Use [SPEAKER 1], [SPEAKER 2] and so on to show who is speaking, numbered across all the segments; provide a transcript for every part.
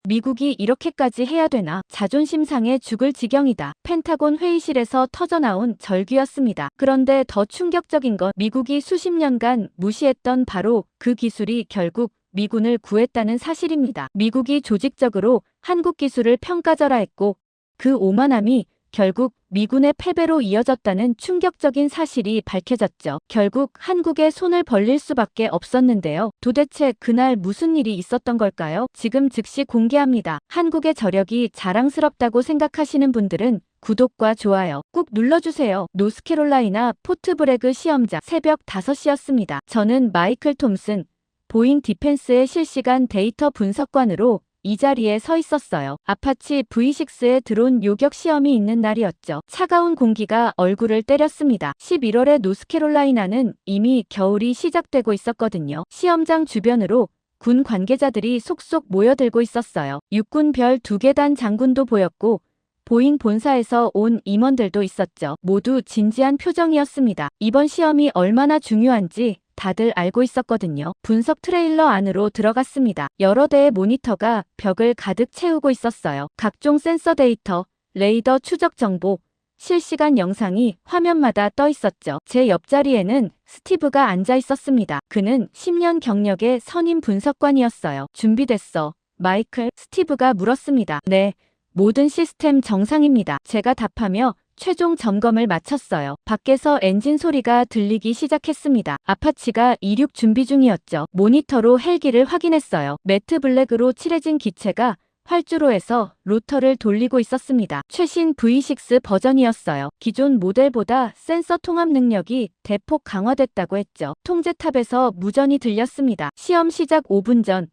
[SPEAKER 1] 미국이 이렇게까지 해야 되나? 자존심 상해 죽을 지경이다. 펜타곤 회의실에서 터져나온 절규였습니다. 그런데 더 충격적인 건 미국이 수십 년간 무시했던 바로 그 기술이 결국 미군을 구했다는 사실입니다. 미국이 조직적으로 한국 기술을 평가절하했고 그 오만함이 결국 미군의 패배로 이어졌다는 충격적인 사실이 밝혀졌죠. 결국 한국에 손을 벌릴 수밖에 없었는데요. 도대체 그날 무슨 일이 있었던 걸까요? 지금 즉시 공개합니다. 한국의 저력이 자랑스럽다고 생각하시는 분들은 구독과 좋아요 꾹 눌러주세요. 노스캐롤라이나 포트브래그 시험장 새벽 5시였습니다. 저는 마이클 톰슨, 보잉 디펜스의 실시간 데이터 분석관으로 이 자리에 서 있었어요. 아파치 V6의 드론 요격 시험이 있는 날이었죠. 차가운 공기가 얼굴을 때렸습니다. 11월에 노스캐롤라이나는 이미 겨울이 시작되고 있었거든요. 시험장 주변으로 군 관계자들이 속속 모여들고 있었어요. 육군 별 2계단 장군도 보였고 보잉 본사에서 온 임원들도 있었죠. 모두 진지한 표정이었습니다. 이번 시험이 얼마나 중요한지 다들 알고 있었거든요. 분석 트레일러 안으로 들어갔습니다. 여러 대의 모니터가 벽을 가득 채우고 있었어요. 각종 센서 데이터, 레이더 추적 정보, 실시간 영상이 화면마다 떠 있었죠. 제 옆자리에는 스티브가 앉아 있었습니다. 그는 10년 경력의 선임 분석관이었어요. 준비됐어, 마이클? 스티브가 물었습니다. 네, 모든 시스템 정상입니다. 제가 답하며 최종 점검을 마쳤어요. 밖에서 엔진 소리가 들리기 시작했습니다. 아파치가 이륙 준비 중이었죠. 모니터로 헬기를 확인했어요. 매트 블랙으로 칠해진 기체가 활주로에서 로터를 돌리고 있었습니다. 최신 V6 버전이었어요. 기존 모델보다 센서 통합 능력이 대폭 강화됐다고 했죠. 통제탑에서 무전이 들렸습니다. 시험 시작 5분 전.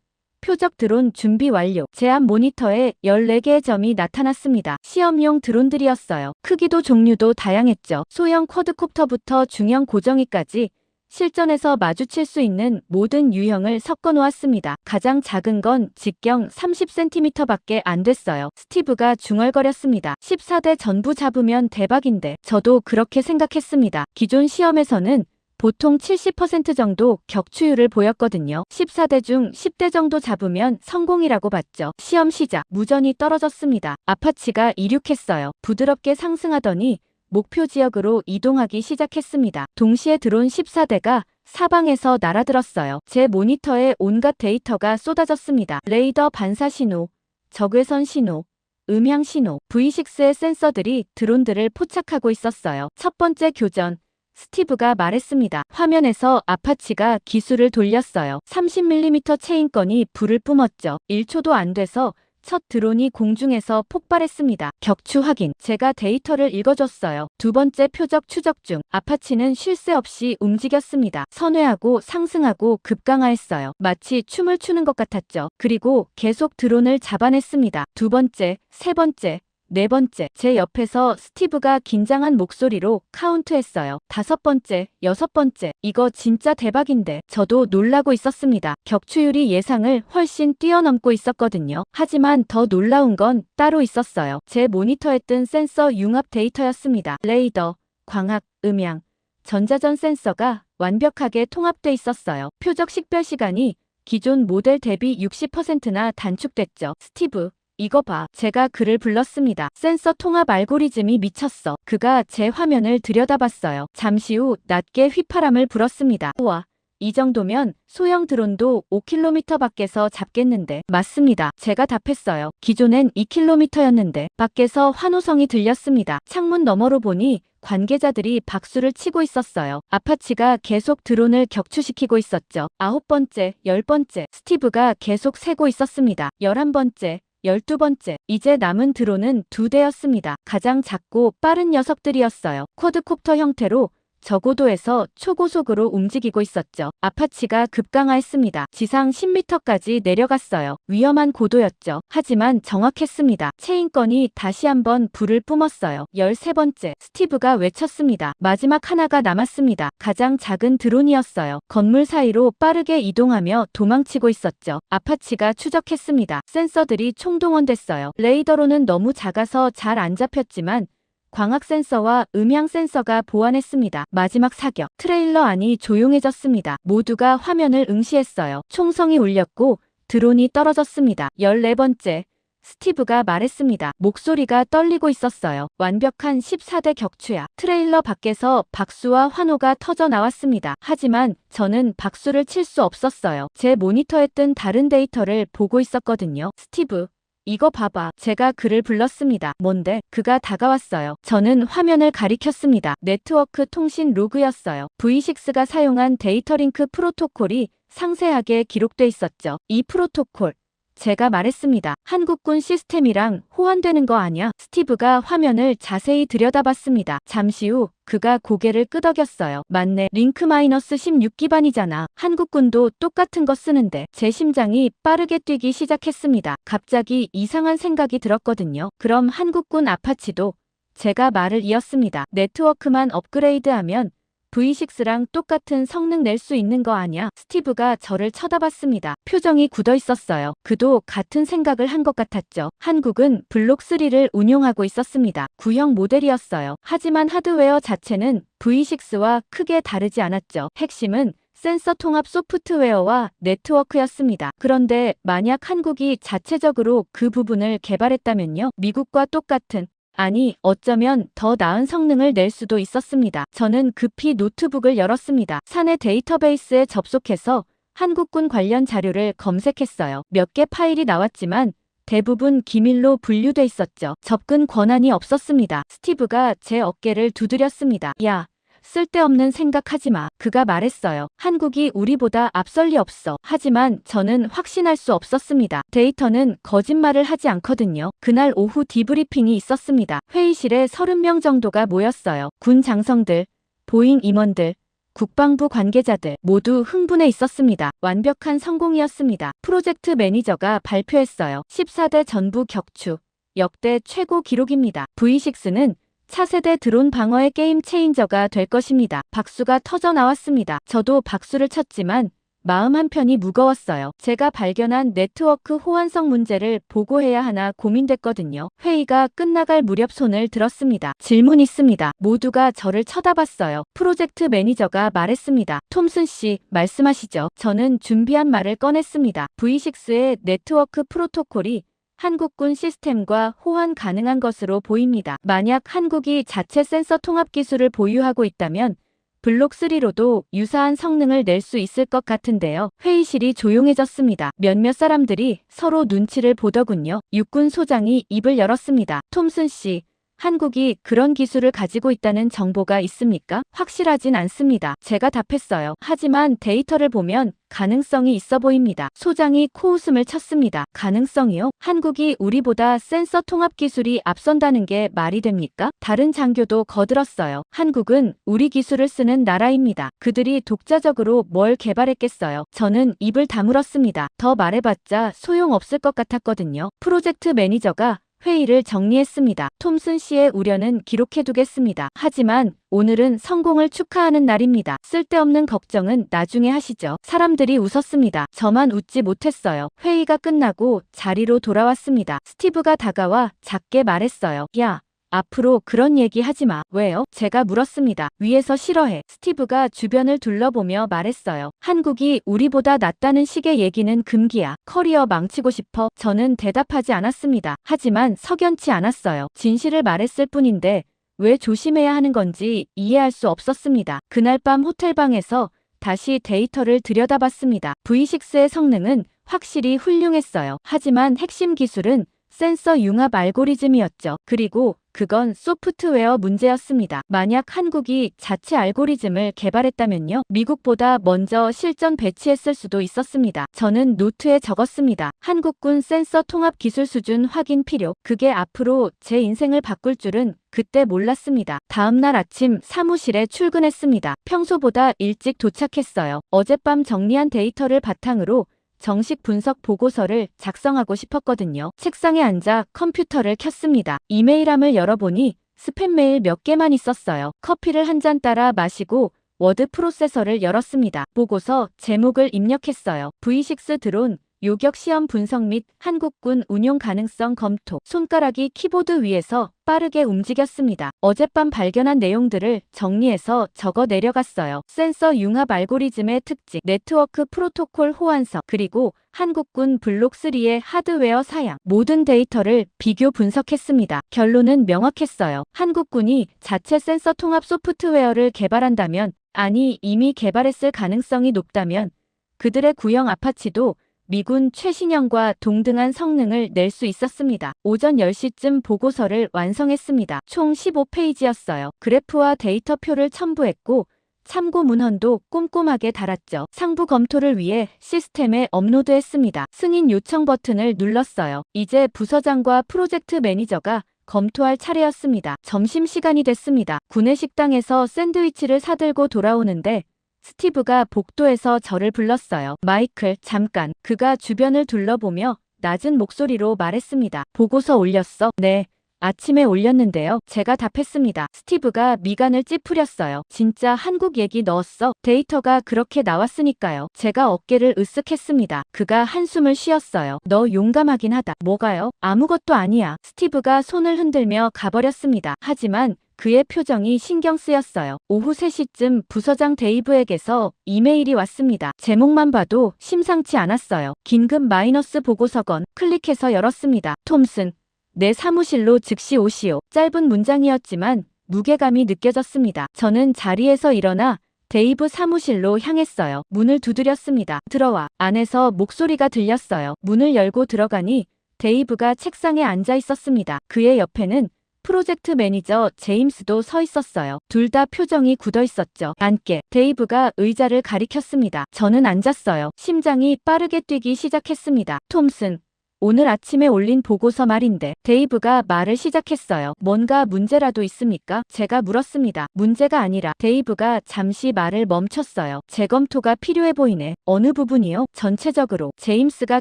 [SPEAKER 1] 표적 드론 준비 완료. 제 앞 모니터에 14개의 점이 나타났습니다. 시험용 드론들이었어요. 크기도 종류도 다양했죠. 소형 쿼드콥터부터 중형 고정이까지 실전에서 마주칠 수 있는 모든 유형을 섞어 놓았습니다. 가장 작은 건 직경 30cm밖에 안 됐어요. 스티브가 중얼거렸습니다. 14대 전부 잡으면 대박인데. 저도 그렇게 생각했습니다. 기존 시험에서는 보통 70% 정도 격추율을 보였거든요. 14대 중 10대 정도 잡으면 성공이라고 봤죠. 시험 시작. 무전이 떨어졌습니다. 아파치가 이륙했어요. 부드럽게 상승하더니 목표 지역으로 이동하기 시작했습니다. 동시에 드론 14대가 사방에서 날아들었어요. 제 모니터에 온갖 데이터가 쏟아졌습니다. 레이더 반사 신호, 적외선 신호, 음향 신호, V6의 센서들이 드론들을 포착하고 있었어요. 첫 번째 교전. 스티브가 말했습니다. 화면에서 아파치가 기술을 돌렸어요. 30mm 체인건이 불을 뿜었죠. 1초도 안 돼서 첫 드론이 공중에서 폭발했습니다. 격추 확인. 제가 데이터를 읽어줬어요. 두 번째 표적 추적 중. 아파치는 쉴 새 없이 움직였습니다. 선회하고 상승하고 급강하했어요. 마치 춤을 추는 것 같았죠. 그리고 계속 드론을 잡아냈습니다. 두 번째, 세 번째, 네 번째. 제 옆에서 스티브가 긴장한 목소리로 카운트했어요. 5번째, 6번째. 이거 진짜 대박인데. 저도 놀라고 있었습니다. 격추율이 예상을 훨씬 뛰어넘고 있었거든요. 하지만 더 놀라운 건 따로 있었어요. 제 모니터에 뜬 센서 융합 데이터였습니다. 레이더, 광학, 음향, 전자전 센서가 완벽하게 통합돼 있었어요. 표적 식별 시간이 기존 모델 대비 60%나 단축됐죠. 스티브, 이거 봐. 제가 그를 불렀습니다. 센서 통합 알고리즘이 미쳤어. 그가 제 화면을 들여다봤어요. 잠시 후 낮게 휘파람을 불었습니다. 우와, 이 정도면 소형 드론도 5km 밖에서 잡겠는데. 맞습니다. 제가 답했어요. 기존엔 2km였는데. 밖에서 환호성이 들렸습니다. 창문 너머로 보니 관계자들이 박수를 치고 있었어요. 아파치가 계속 드론을 격추시키고 있었죠. 9번째, 10번째. 스티브가 계속 세고 있었습니다. 11번째. 12번째. 이제 남은 드론은 2대였습니다. 가장 작고 빠른 녀석들이었어요. 쿼드콥터 형태로 저고도에서 초고속으로 움직이고 있었죠. 아파치가 급강하했습니다. 지상 10m까지 내려갔어요. 위험한 고도였죠. 하지만 정확했습니다. 체인건이 다시 한번 불을 뿜었어요. 13번째. 스티브가 외쳤습니다. 마지막 하나가 남았습니다. 가장 작은 드론이었어요. 건물 사이로 빠르게 이동하며 도망치고 있었죠. 아파치가 추적했습니다. 센서들이 총동원됐어요. 레이더로는 너무 작아서 잘 안 잡혔지만 광학 센서와 음향 센서가 보완했습니다. 마지막 사격. 트레일러 안이 조용해졌습니다. 모두가 화면을 응시했어요. 총성이 울렸고 드론이 떨어졌습니다. 14번째. 스티브가 말했습니다. 목소리가 떨리고 있었어요. 완벽한 14대 격추야. 트레일러 밖에서 박수와 환호가 터져 나왔습니다. 하지만 저는 박수를 칠 수 없었어요. 제 모니터에 뜬 다른 데이터를 보고 있었거든요. 스티브, 이거 봐봐. 제가 그를 불렀습니다. 뭔데? 그가 다가왔어요. 저는 화면을 가리켰습니다. 네트워크 통신 로그였어요. V6가 사용한 데이터 링크 프로토콜이 상세하게 기록돼 있었죠. 이 프로토콜, 제가 말했습니다. 한국군 시스템이랑 호환되는 거 아냐? 스티브가 화면을 자세히 들여다봤습니다. 잠시 후 그가 고개를 끄덕였어요. 맞네. 링크 -16 기반이잖아. 한국군도 똑같은 거 쓰는데. 제 심장이 빠르게 뛰기 시작했습니다. 갑자기 이상한 생각이 들었거든요. 그럼 한국군 아파치도, 제가 말을 이었습니다. 네트워크만 업그레이드하면 V6랑 똑같은 성능 낼 수 있는 거 아냐? 스티브가 저를 쳐다봤습니다. 표정이 굳어 있었어요. 그도 같은 생각을 한 것 같았죠. 한국은 블록3를 운용하고 있었습니다. 구형 모델이었어요. 하지만 하드웨어 자체는 V6와 크게 다르지 않았죠. 핵심은 센서 통합 소프트웨어와 네트워크였습니다. 그런데 만약 한국이 자체적으로 그 부분을 개발했다면요? 미국과 똑같은, 아니, 어쩌면 더 나은 성능을 낼 수도 있었습니다. 저는 급히 노트북을 열었습니다. 사내 데이터베이스에 접속해서 한국군 관련 자료를 검색했어요. 몇 개 파일이 나왔지만 대부분 기밀로 분류돼 있었죠. 접근 권한이 없었습니다. 스티브가 제 어깨를 두드렸습니다. 야, 쓸데없는 생각하지 마. 그가 말했어요. 한국이 우리보다 앞설 리 없어. 하지만 저는 확신할 수 없었습니다. 데이터는 거짓말을 하지 않거든요. 그날 오후 디브리핑이 있었습니다. 회의실에 30명 정도가 모였어요. 군 장성들, 보잉 임원들, 국방부 관계자들 모두 흥분해 있었습니다. 완벽한 성공이었습니다. 프로젝트 매니저가 발표했어요. 14대 전부 격추. 역대 최고 기록입니다. V6는 차세대 드론 방어의 게임 체인저가 될 것입니다. 박수가 터져 나왔습니다. 저도 박수를 쳤지만 마음 한편이 무거웠어요. 제가 발견한 네트워크 호환성 문제를 보고해야 하나 고민됐거든요. 회의가 끝나갈 무렵 손을 들었습니다. 질문 있습니다. 모두가 저를 쳐다봤어요. 프로젝트 매니저가 말했습니다. 톰슨 씨, 말씀하시죠. 저는 준비한 말을 꺼냈습니다. V6의 네트워크 프로토콜이 한국군 시스템과 호환 가능한 것으로 보입니다. 만약 한국이 자체 센서 통합 기술을 보유하고 있다면 블록3로도 유사한 성능을 낼 수 있을 것 같은데요. 회의실이 조용해졌습니다. 몇몇 사람들이 서로 눈치를 보더군요. 육군 소장이 입을 열었습니다. 톰슨 씨, 한국이 그런 기술을 가지고 있다는 정보가 있습니까? 확실하진 않습니다. 제가 답했어요. 하지만 데이터를 보면 가능성이 있어 보입니다. 소장이 코웃음을 쳤습니다. 가능성이요? 한국이 우리보다 센서 통합 기술이 앞선다는 게 말이 됩니까? 다른 장교도 거들었어요. 한국은 우리 기술을 쓰는 나라입니다. 그들이 독자적으로 뭘 개발했겠어요? 저는 입을 다물었습니다. 더 말해봤자 소용없을 것 같았거든요. 프로젝트 매니저가 회의를 정리했습니다. 톰슨 씨의 우려는 기록해두겠습니다. 하지만 오늘은 성공을 축하하는 날입니다. 쓸데없는 걱정은 나중에 하시죠. 사람들이 웃었습니다. 저만 웃지 못했어요. 회의가 끝나고 자리로 돌아왔습니다. 스티브가 다가와 작게 말했어요. 야, 앞으로 그런 얘기 하지 마. 왜요? 제가 물었습니다. 위에서 싫어해. 스티브가 주변을 둘러보며 말했어요. 한국이 우리보다 낫다는 식의 얘기는 금기야. 커리어 망치고 싶어? 저는 대답하지 않았습니다. 하지만 석연치 않았어요. 진실을 말했을 뿐인데 왜 조심해야 하는 건지 이해할 수 없었습니다. 그날 밤 호텔방에서 다시 데이터를 들여다봤습니다. V6의 성능은 확실히 훌륭했어요. 하지만 핵심 기술은 센서 융합 알고리즘이었죠. 그리고 그건 소프트웨어 문제였습니다. 만약 한국이 자체 알고리즘을 개발했다면요. 미국보다 먼저 실전 배치했을 수도 있었습니다. 저는 노트에 적었습니다. 한국군 센서 통합 기술 수준 확인 필요. 그게 앞으로 제 인생을 바꿀 줄은 그때 몰랐습니다. 다음날 아침 사무실에 출근했습니다. 평소보다 일찍 도착했어요. 어젯밤 정리한 데이터를 바탕으로 정식 분석 보고서를 작성하고 싶었거든요. 책상에 앉아 컴퓨터를 켰습니다. 이메일함을 열어보니 스팸 메일 몇 개만 있었어요. 커피를 한 잔 따라 마시고 워드 프로세서를 열었습니다. 보고서 제목을 입력했어요. V6 드론 요격 시험 분석 및 한국군 운용 가능성 검토. 손가락이 키보드 위에서 빠르게 움직였습니다. 어젯밤 발견한 내용들을 정리해서 적어 내려갔어요. 센서 융합 알고리즘의 특징, 네트워크 프로토콜 호환성, 그리고 한국군 블록3의 하드웨어 사양. 모든 데이터를 비교 분석했습니다. 결론은 명확했어요. 한국군이 자체 센서 통합 소프트웨어를 개발한다면, 아니 이미 개발했을 가능성이 높다면 그들의 구형 아파치도 미군 최신형과 동등한 성능을 낼 수 있었습니다. 오전 10시쯤 보고서를 완성했습니다. 총 15페이지였어요. 그래프와 데이터표를 첨부했고 참고 문헌도 꼼꼼하게 달았죠. 상부 검토를 위해 시스템에 업로드했습니다. 승인 요청 버튼을 눌렀어요. 이제 부서장과 프로젝트 매니저가 검토할 차례였습니다. 점심시간이 됐습니다. 구내 식당에서 샌드위치를 사들고 돌아오는데 스티브가 복도에서 저를 불렀어요. 마이클, 잠깐. 그가 주변을 둘러보며 낮은 목소리로 말했습니다. 보고서 올렸어? 네. 아침에 올렸는데요. 제가 답했습니다. 스티브가 미간을 찌푸렸어요. 진짜 한국 얘기 넣었어? 데이터가 그렇게 나왔으니까요. 제가 어깨를 으쓱했습니다. 그가 한숨을 쉬었어요. 너 용감하긴 하다. 뭐가요? 아무것도 아니야. 스티브가 손을 흔들며 가버렸습니다. 하지만 그의 표정이 신경 쓰였어요. 오후 3시쯤 부서장 데이브에게서 이메일이 왔습니다. 제목만 봐도 심상치 않았어요. 긴급 마이너스 보고서건. 클릭해서 열었습니다. 톰슨, 내 사무실로 즉시 오시오. 짧은 문장이었지만 무게감이 느껴졌습니다. 저는 자리에서 일어나 데이브 사무실로 향했어요. 문을 두드렸습니다. 들어와. 안에서 목소리가 들렸어요. 문을 열고 들어가니 데이브가 책상에 앉아 있었습니다. 그의 옆에는 프로젝트 매니저 제임스도 서 있었어요. 둘 다 표정이 굳어 있었죠. 앉게. 데이브가 의자를 가리켰습니다. 저는 앉았어요. 심장이 빠르게 뛰기 시작했습니다. 톰슨, 오늘 아침에 올린 보고서 말인데. 데이브가 말을 시작했어요. 뭔가 문제라도 있습니까? 제가 물었습니다. 문제가 아니라. 데이브가 잠시 말을 멈췄어요. 재검토가 필요해 보이네. 어느 부분이요? 전체적으로. 제임스가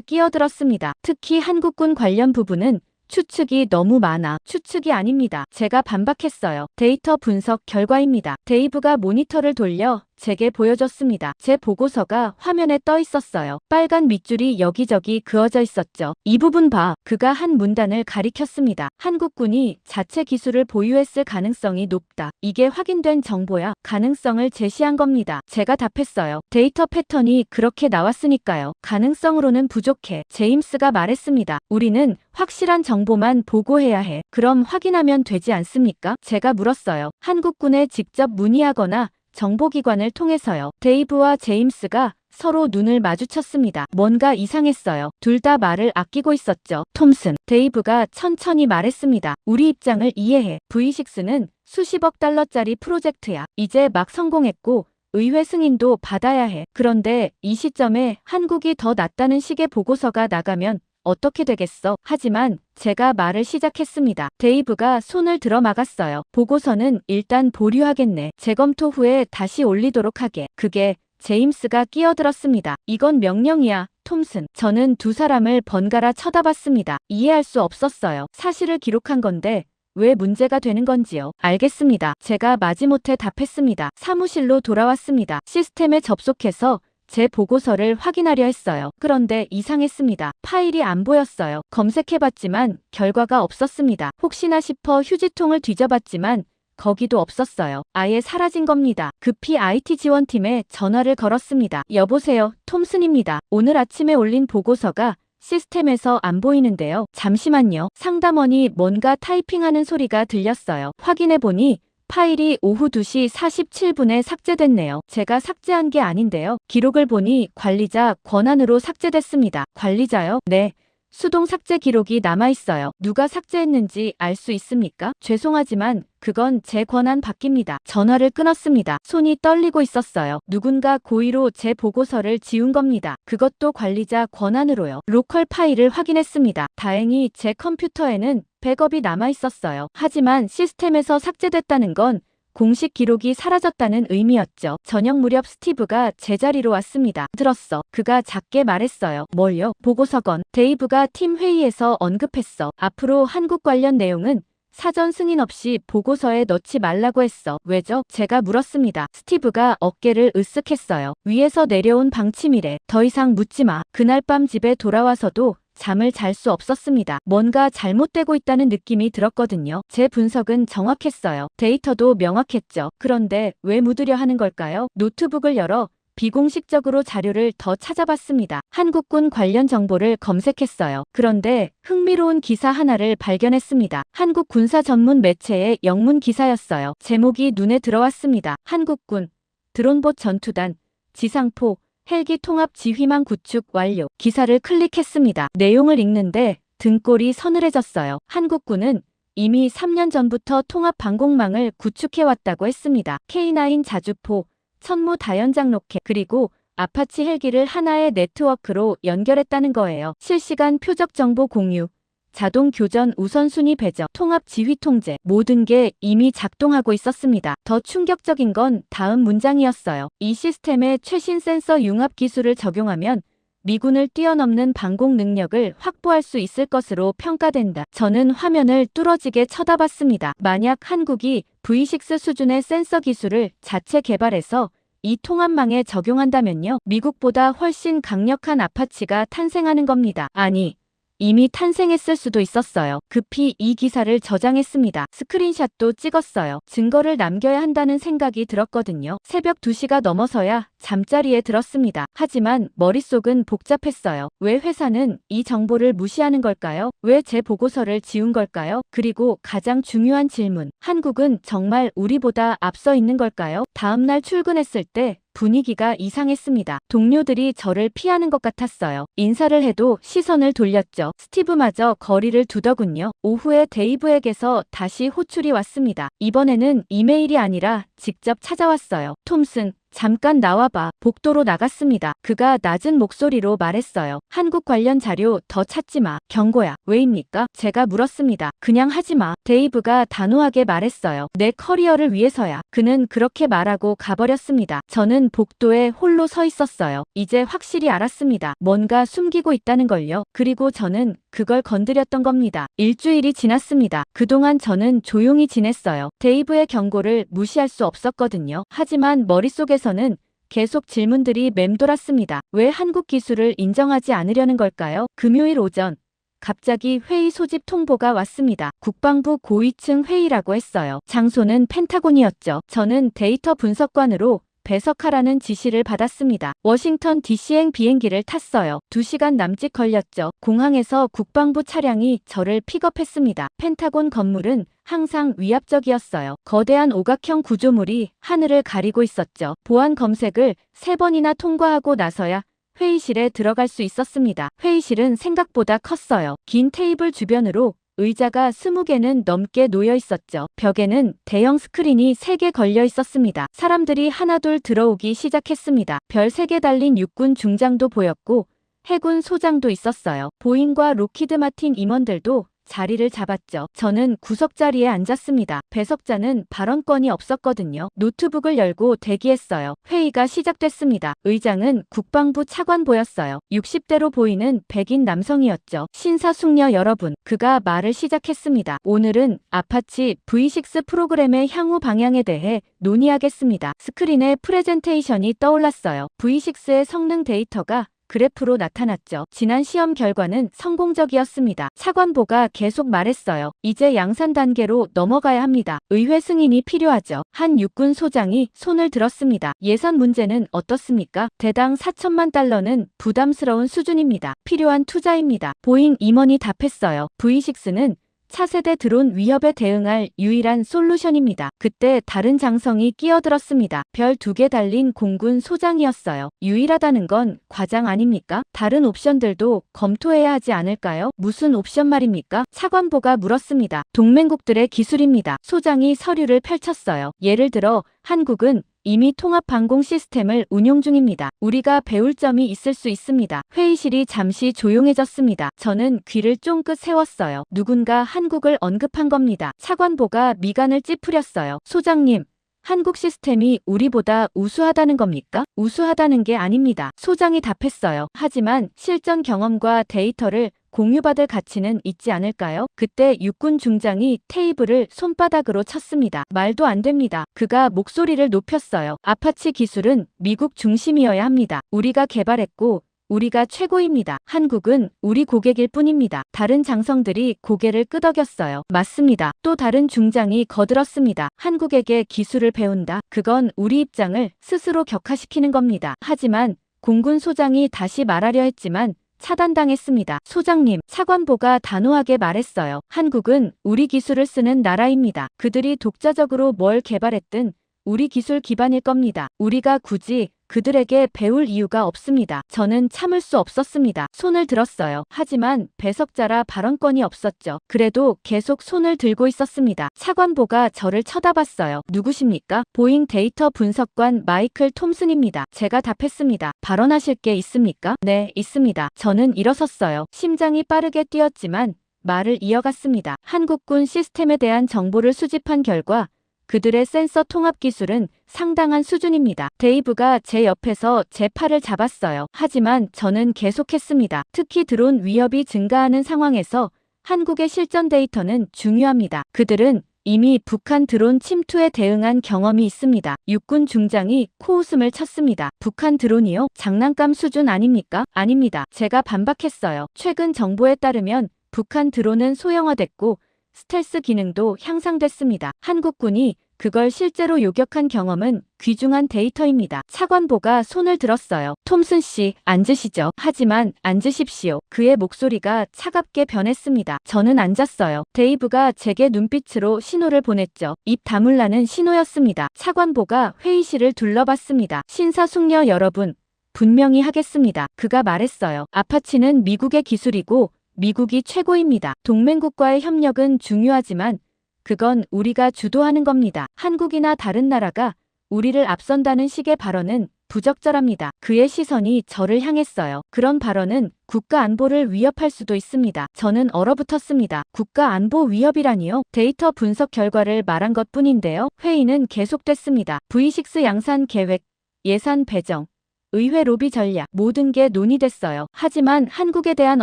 [SPEAKER 1] 끼어들었습니다. 특히 한국군 관련 부분은 추측이 너무 많아. 추측이 아닙니다. 제가 반박했어요. 데이터 분석 결과입니다. 데이브가 모니터를 돌려 제게 보여줬습니다. 제 보고서가 화면에 떠 있었어요. 빨간 밑줄이 여기저기 그어져 있었죠. 이 부분 봐. 그가 한 문단을 가리켰습니다. 한국군이 자체 기술을 보유했을 가능성이 높다. 이게 확인된 정보야. 가능성을 제시한 겁니다. 제가 답했어요. 데이터 패턴이 그렇게 나왔으니까요. 가능성으로는 부족해. 제임스가 말했습니다. 우리는 확실한 정보만 보고해야 해. 그럼 확인하면 되지 않습니까? 제가 물었어요. 한국군에 직접 문의하거나 정보기관을 통해서요. 데이브와 제임스가 서로 눈을 마주쳤습니다. 뭔가 이상했어요. 둘 다 말을 아끼고 있었죠. 톰슨, 데이브가 천천히 말했습니다. 우리 입장을 이해해. V6는 수십억 달러짜리 프로젝트야. 이제 막 성공했고 의회 승인도 받아야 해. 그런데 이 시점에 한국이 더 낫다는 식의 보고서가 나가면 어떻게 되겠어? 하지만 제가 말을 시작했습니다. 데이브가 손을 들어 막았어요. 보고서는 일단 보류하겠네. 재검토 후에 다시 올리도록 하게. 그게 제임스가 끼어들었습니다. 이건 명령이야, 톰슨. 저는 두 사람을 번갈아 쳐다봤습니다. 이해할 수 없었어요. 사실을 기록한 건데 왜 문제가 되는 건지요? 알겠습니다. 제가 마지못해 답했습니다. 사무실로 돌아왔습니다. 시스템에 접속해서 제 보고서를 확인하려 했어요. 그런데 이상했습니다. 파일이 안 보였어요. 검색해봤지만 결과가 없었습니다. 혹시나 싶어 휴지통을 뒤져봤지만 거기도 없었어요. 아예 사라진 겁니다. 급히 IT 지원팀에 전화를 걸었습니다. 여보세요, 톰슨입니다. 오늘 아침에 올린 보고서가 시스템에서 안 보이는데요. 잠시만요. 상담원이 뭔가 타이핑하는 소리가 들렸어요. 확인해보니 파일이 오후 2시 47분에 삭제됐네요. 제가 삭제한 게 아닌데요. 기록을 보니 관리자 권한으로 삭제됐습니다. 관리자요? 네. 수동 삭제 기록이 남아있어요. 누가 삭제했는지 알 수 있습니까? 죄송하지만 그건 제 권한 밖입니다. 전화를 끊었습니다. 손이 떨리고 있었어요. 누군가 고의로 제 보고서를 지운 겁니다. 그것도 관리자 권한으로요. 로컬 파일을 확인했습니다. 다행히 제 컴퓨터에는 백업이 남아있었어요. 하지만 시스템에서 삭제됐다는 건 공식 기록이 사라졌다는 의미였죠. 저녁 무렵 스티브가 제자리로 왔습니다. 들었어. 그가 작게 말했어요. 뭘요? 보고서건. 데이브가 팀 회의에서 언급했어. 앞으로 한국 관련 내용은 사전 승인 없이 보고서에 넣지 말라고 했어. 왜죠? 제가 물었습니다. 스티브가 어깨를 으쓱했어요. 위에서 내려온 방침이래. 더 이상 묻지 마. 그날 밤 집에 돌아와서도 잠을 잘 수 없었습니다. 뭔가 잘못되고 있다는 느낌이 들었거든요. 제 분석은 정확했어요. 데이터도 명확했죠. 그런데 왜 묻으려 하는 걸까요? 노트북을 열어 비공식적으로 자료를 더 찾아봤습니다. 한국군 관련 정보를 검색했어요. 그런데 흥미로운 기사 하나를 발견했습니다. 한국 군사 전문 매체의 영문 기사였어요. 제목이 눈에 들어왔습니다. 한국군 드론봇 전투단 지상포 헬기 통합 지휘망 구축 완료. 기사를 클릭했습니다. 내용을 읽는데 등골이 서늘해졌어요. 한국군은 이미 3년 전부터 통합 방공망을 구축해왔다고 했습니다. K9 자주포, 천무 다연장 로켓, 그리고 아파치 헬기를 하나의 네트워크로 연결했다는 거예요. 실시간 표적 정보 공유, 자동 교전 우선순위 배정, 통합 지휘 통제, 모든 게 이미 작동하고 있었습니다. 더 충격적인 건 다음 문장이었어요. 이 시스템에 최신 센서 융합 기술을 적용하면 미군을 뛰어넘는 방공 능력을 확보할 수 있을 것으로 평가된다. 저는 화면을 뚫어지게 쳐다봤습니다. 만약 한국이 V6 수준의 센서 기술을 자체 개발해서 이 통합망에 적용한다면요. 미국보다 훨씬 강력한 아파치가 탄생하는 겁니다. 아니, 이미 탄생했을 수도 있었어요. 급히 이 기사를 저장했습니다. 스크린샷도 찍었어요. 증거를 남겨야 한다는 생각이 들었거든요. 새벽 2시가 넘어서야 잠자리에 들었습니다. 하지만 머릿속은 복잡했어요. 왜 회사는 이 정보를 무시하는 걸까요? 왜 제 보고서를 지운 걸까요? 그리고 가장 중요한 질문. 한국은 정말 우리보다 앞서 있는 걸까요? 다음날 출근했을 때 분위기가 이상했습니다. 동료들이 저를 피하는 것 같았어요. 인사를 해도 시선을 돌렸죠. 스티브마저 거리를 두더군요. 오후에 데이브에게서 다시 호출이 왔습니다. 이번에는 이메일이 아니라 직접 찾아왔어요. 톰슨, 잠깐 나와봐. 복도로 나갔습니다. 그가 낮은 목소리로 말했어요. 한국 관련 자료 더 찾지 마. 경고야. 왜입니까? 제가 물었습니다. 그냥 하지 마. 데이브가 단호하게 말했어요. 내 커리어를 위해서야. 그는 그렇게 말하고 가버렸습니다. 저는 복도에 홀로 서 있었어요. 이제 확실히 알았습니다. 뭔가 숨기고 있다는 걸요. 그리고 저는 그걸 건드렸던 겁니다. 일주일이 지났습니다. 그동안 저는 조용히 지냈어요. 데이브의 경고를 무시할 수 없었거든요. 하지만 머릿속에서는 계속 질문들이 맴돌았습니다. 왜 한국 기술을 인정하지 않으려는 걸까요? 금요일 오전 갑자기 회의 소집 통보가 왔습니다. 국방부 고위층 회의라고 했어요. 장소는 펜타곤이었죠. 저는 데이터 분석관으로 배석하라는 지시를 받았습니다. 워싱턴 DC행 비행기를 탔어요. 2시간 남짓 걸렸죠. 공항에서 국방부 차량이 저를 픽업했습니다. 펜타곤 건물은 항상 위압적이었어요. 거대한 오각형 구조물이 하늘을 가리고 있었죠. 보안 검색을 3번이나 통과하고 나서야 회의실에 들어갈 수 있었습니다. 회의실은 생각보다 컸어요. 긴 테이블 주변으로 의자가 20개는 넘게 놓여 있었죠. 벽에는 대형 스크린이 3개 걸려 있었습니다. 사람들이 하나둘 들어오기 시작했습니다. 별 3개 달린 육군 중장도 보였고 해군 소장도 있었어요. 보잉과 로키드 마틴 임원들도 자리를 잡았죠. 저는 구석자리에 앉았습니다. 배석자는 발언권이 없었거든요. 노트북을 열고 대기했어요. 회의가 시작됐습니다. 의장은 국방부 차관보였어요. 60대로 보이는 백인 남성이었죠. 신사숙녀 여러분, 그가 말을 시작했습니다. 오늘은 아파치 V6 프로그램의 향후 방향에 대해 논의하겠습니다. 스크린에 프레젠테이션이 떠올랐어요. V6의 성능 데이터가 그래프로 나타났죠. 지난 시험 결과는 성공적이었습니다. 차관보가 계속 말했어요. 이제 양산 단계로 넘어가야 합니다. 의회 승인이 필요하죠. 한 육군 소장이 손을 들었습니다. 예산 문제는 어떻습니까? 대당 4천만 달러는 부담스러운 수준입니다. 필요한 투자입니다. 보잉 임원이 답했어요. V6는 차세대 드론 위협에 대응할 유일한 솔루션입니다. 그때 다른 장성이 끼어들었습니다. 별 2개 달린 공군 소장이었어요. 유일하다는 건 과장 아닙니까? 다른 옵션들도 검토해야 하지 않을까요? 무슨 옵션 말입니까? 차관보가 물었습니다. 동맹국들의 기술입니다. 소장이 서류를 펼쳤어요. 예를 들어 한국은 이미 통합 방공 시스템을 운용 중입니다. 우리가 배울 점이 있을 수 있습니다. 회의실이 잠시 조용해졌습니다. 저는 귀를 쫑긋 세웠어요. 누군가 한국을 언급한 겁니다. 차관보가 미간을 찌푸렸어요. 소장님, 한국 시스템이 우리보다 우수하다는 겁니까? 우수하다는 게 아닙니다. 소장이 답했어요. 하지만 실전 경험과 데이터를 공유받을 가치는 있지 않을까요? 그때 육군 중장이 테이블을 손바닥으로 쳤습니다. 말도 안 됩니다. 그가 목소리를 높였어요. 아파치 기술은 미국 중심이어야 합니다. 우리가 개발했고 우리가 최고입니다. 한국은 우리 고객일 뿐입니다. 다른 장성들이 고개를 끄덕였어요. 맞습니다. 또 다른 중장이 거들었습니다. 한국에게 기술을 배운다. 그건 우리 입장을 스스로 격화시키는 겁니다. 하지만 공군 소장이 다시 말하려 했지만 차단당했습니다. 소장님, 차관보가 단호하게 말했어요. 한국은 우리 기술을 쓰는 나라입니다. 그들이 독자적으로 뭘 개발했든 우리 기술 기반일 겁니다. 우리가 굳이 그들에게 배울 이유가 없습니다. 저는 참을 수 없었습니다. 손을 들었어요. 하지만 배석자라 발언권이 없었죠. 그래도 계속 손을 들고 있었습니다. 차관보가 저를 쳐다봤어요. 누구십니까? 보잉 데이터 분석관 마이클 톰슨입니다. 제가 답했습니다. 발언하실 게 있습니까? 네, 있습니다. 저는 일어섰어요. 심장이 빠르게 뛰었지만 말을 이어갔습니다. 한국군 시스템에 대한 정보를 수집한 결과 그들의 센서 통합 기술은 상당한 수준입니다. 데이브가 제 옆에서 제 팔을 잡았어요. 하지만 저는 계속했습니다. 특히 드론 위협이 증가하는 상황에서 한국의 실전 데이터는 중요합니다. 그들은 이미 북한 드론 침투에 대응한 경험이 있습니다. 육군 중장이 코웃음을 쳤습니다. 북한 드론이요? 장난감 수준 아닙니까? 아닙니다. 제가 반박했어요. 최근 정보에 따르면 북한 드론은 소형화됐고 스텔스 기능도 향상됐습니다. 한국군이 그걸 실제로 요격한 경험은 귀중한 데이터입니다. 차관보가 손을 들었어요. 톰슨 씨, 앉으시죠. 하지만 앉으십시오. 그의 목소리가 차갑게 변했습니다. 저는 앉았어요. 데이브가 제게 눈빛으로 신호를 보냈죠. 입 다물라는 신호였습니다. 차관보가 회의실을 둘러봤습니다. 신사숙녀 여러분, 분명히 하겠습니다. 그가 말했어요. 아파치는 미국의 기술이고 미국이 최고입니다. 동맹국과의 협력은 중요하지만 그건 우리가 주도하는 겁니다. 한국이나 다른 나라가 우리를 앞선다는 식의 발언은 부적절합니다. 그의 시선이 저를 향했어요. 그런 발언은 국가 안보를 위협할 수도 있습니다. 저는 얼어붙었습니다. 국가 안보 위협이라니요? 데이터 분석 결과를 말한 것뿐인데요. 회의는 계속됐습니다. V6 양산 계획, 예산 배정, 의회 로비 전략 모든 게 논의됐어요. 하지만 한국에 대한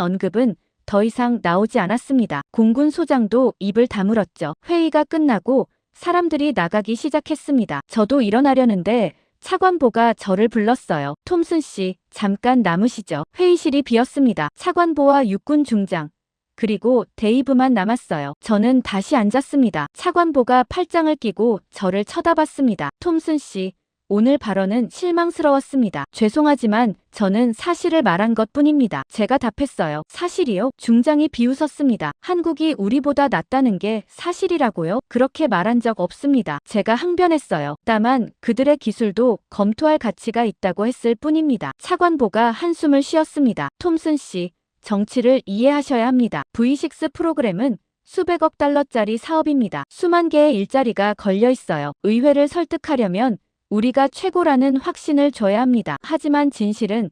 [SPEAKER 1] 언급은 더 이상 나오지 않았습니다. 공군 소장도 입을 다물었죠. 회의가 끝나고 사람들이 나가기 시작했습니다. 저도 일어나려는데 차관보가 저를 불렀어요. 톰슨 씨, 잠깐 남으시죠. 회의실이 비었습니다. 차관보와 육군 중장, 그리고 데이브만 남았어요. 저는 다시 앉았습니다. 차관보가 팔짱을 끼고 저를 쳐다봤습니다. 톰슨 씨, 오늘 발언은 실망스러웠습니다. 죄송하지만 저는 사실을 말한 것뿐입니다. 제가 답했어요. 사실이요? 중장이 비웃었습니다. 한국이 우리보다 낫다는 게 사실이라고요? 그렇게 말한 적 없습니다. 제가 항변했어요. 다만 그들의 기술도 검토할 가치가 있다고 했을 뿐입니다. 차관보가 한숨을 쉬었습니다. 톰슨 씨, 정치를 이해하셔야 합니다. V6 프로그램은 수백억 달러짜리 사업입니다. 수만 개의 일자리가 걸려 있어요. 의회를 설득하려면 우리가 최고라는 확신을 줘야 합니다. 하지만 진실은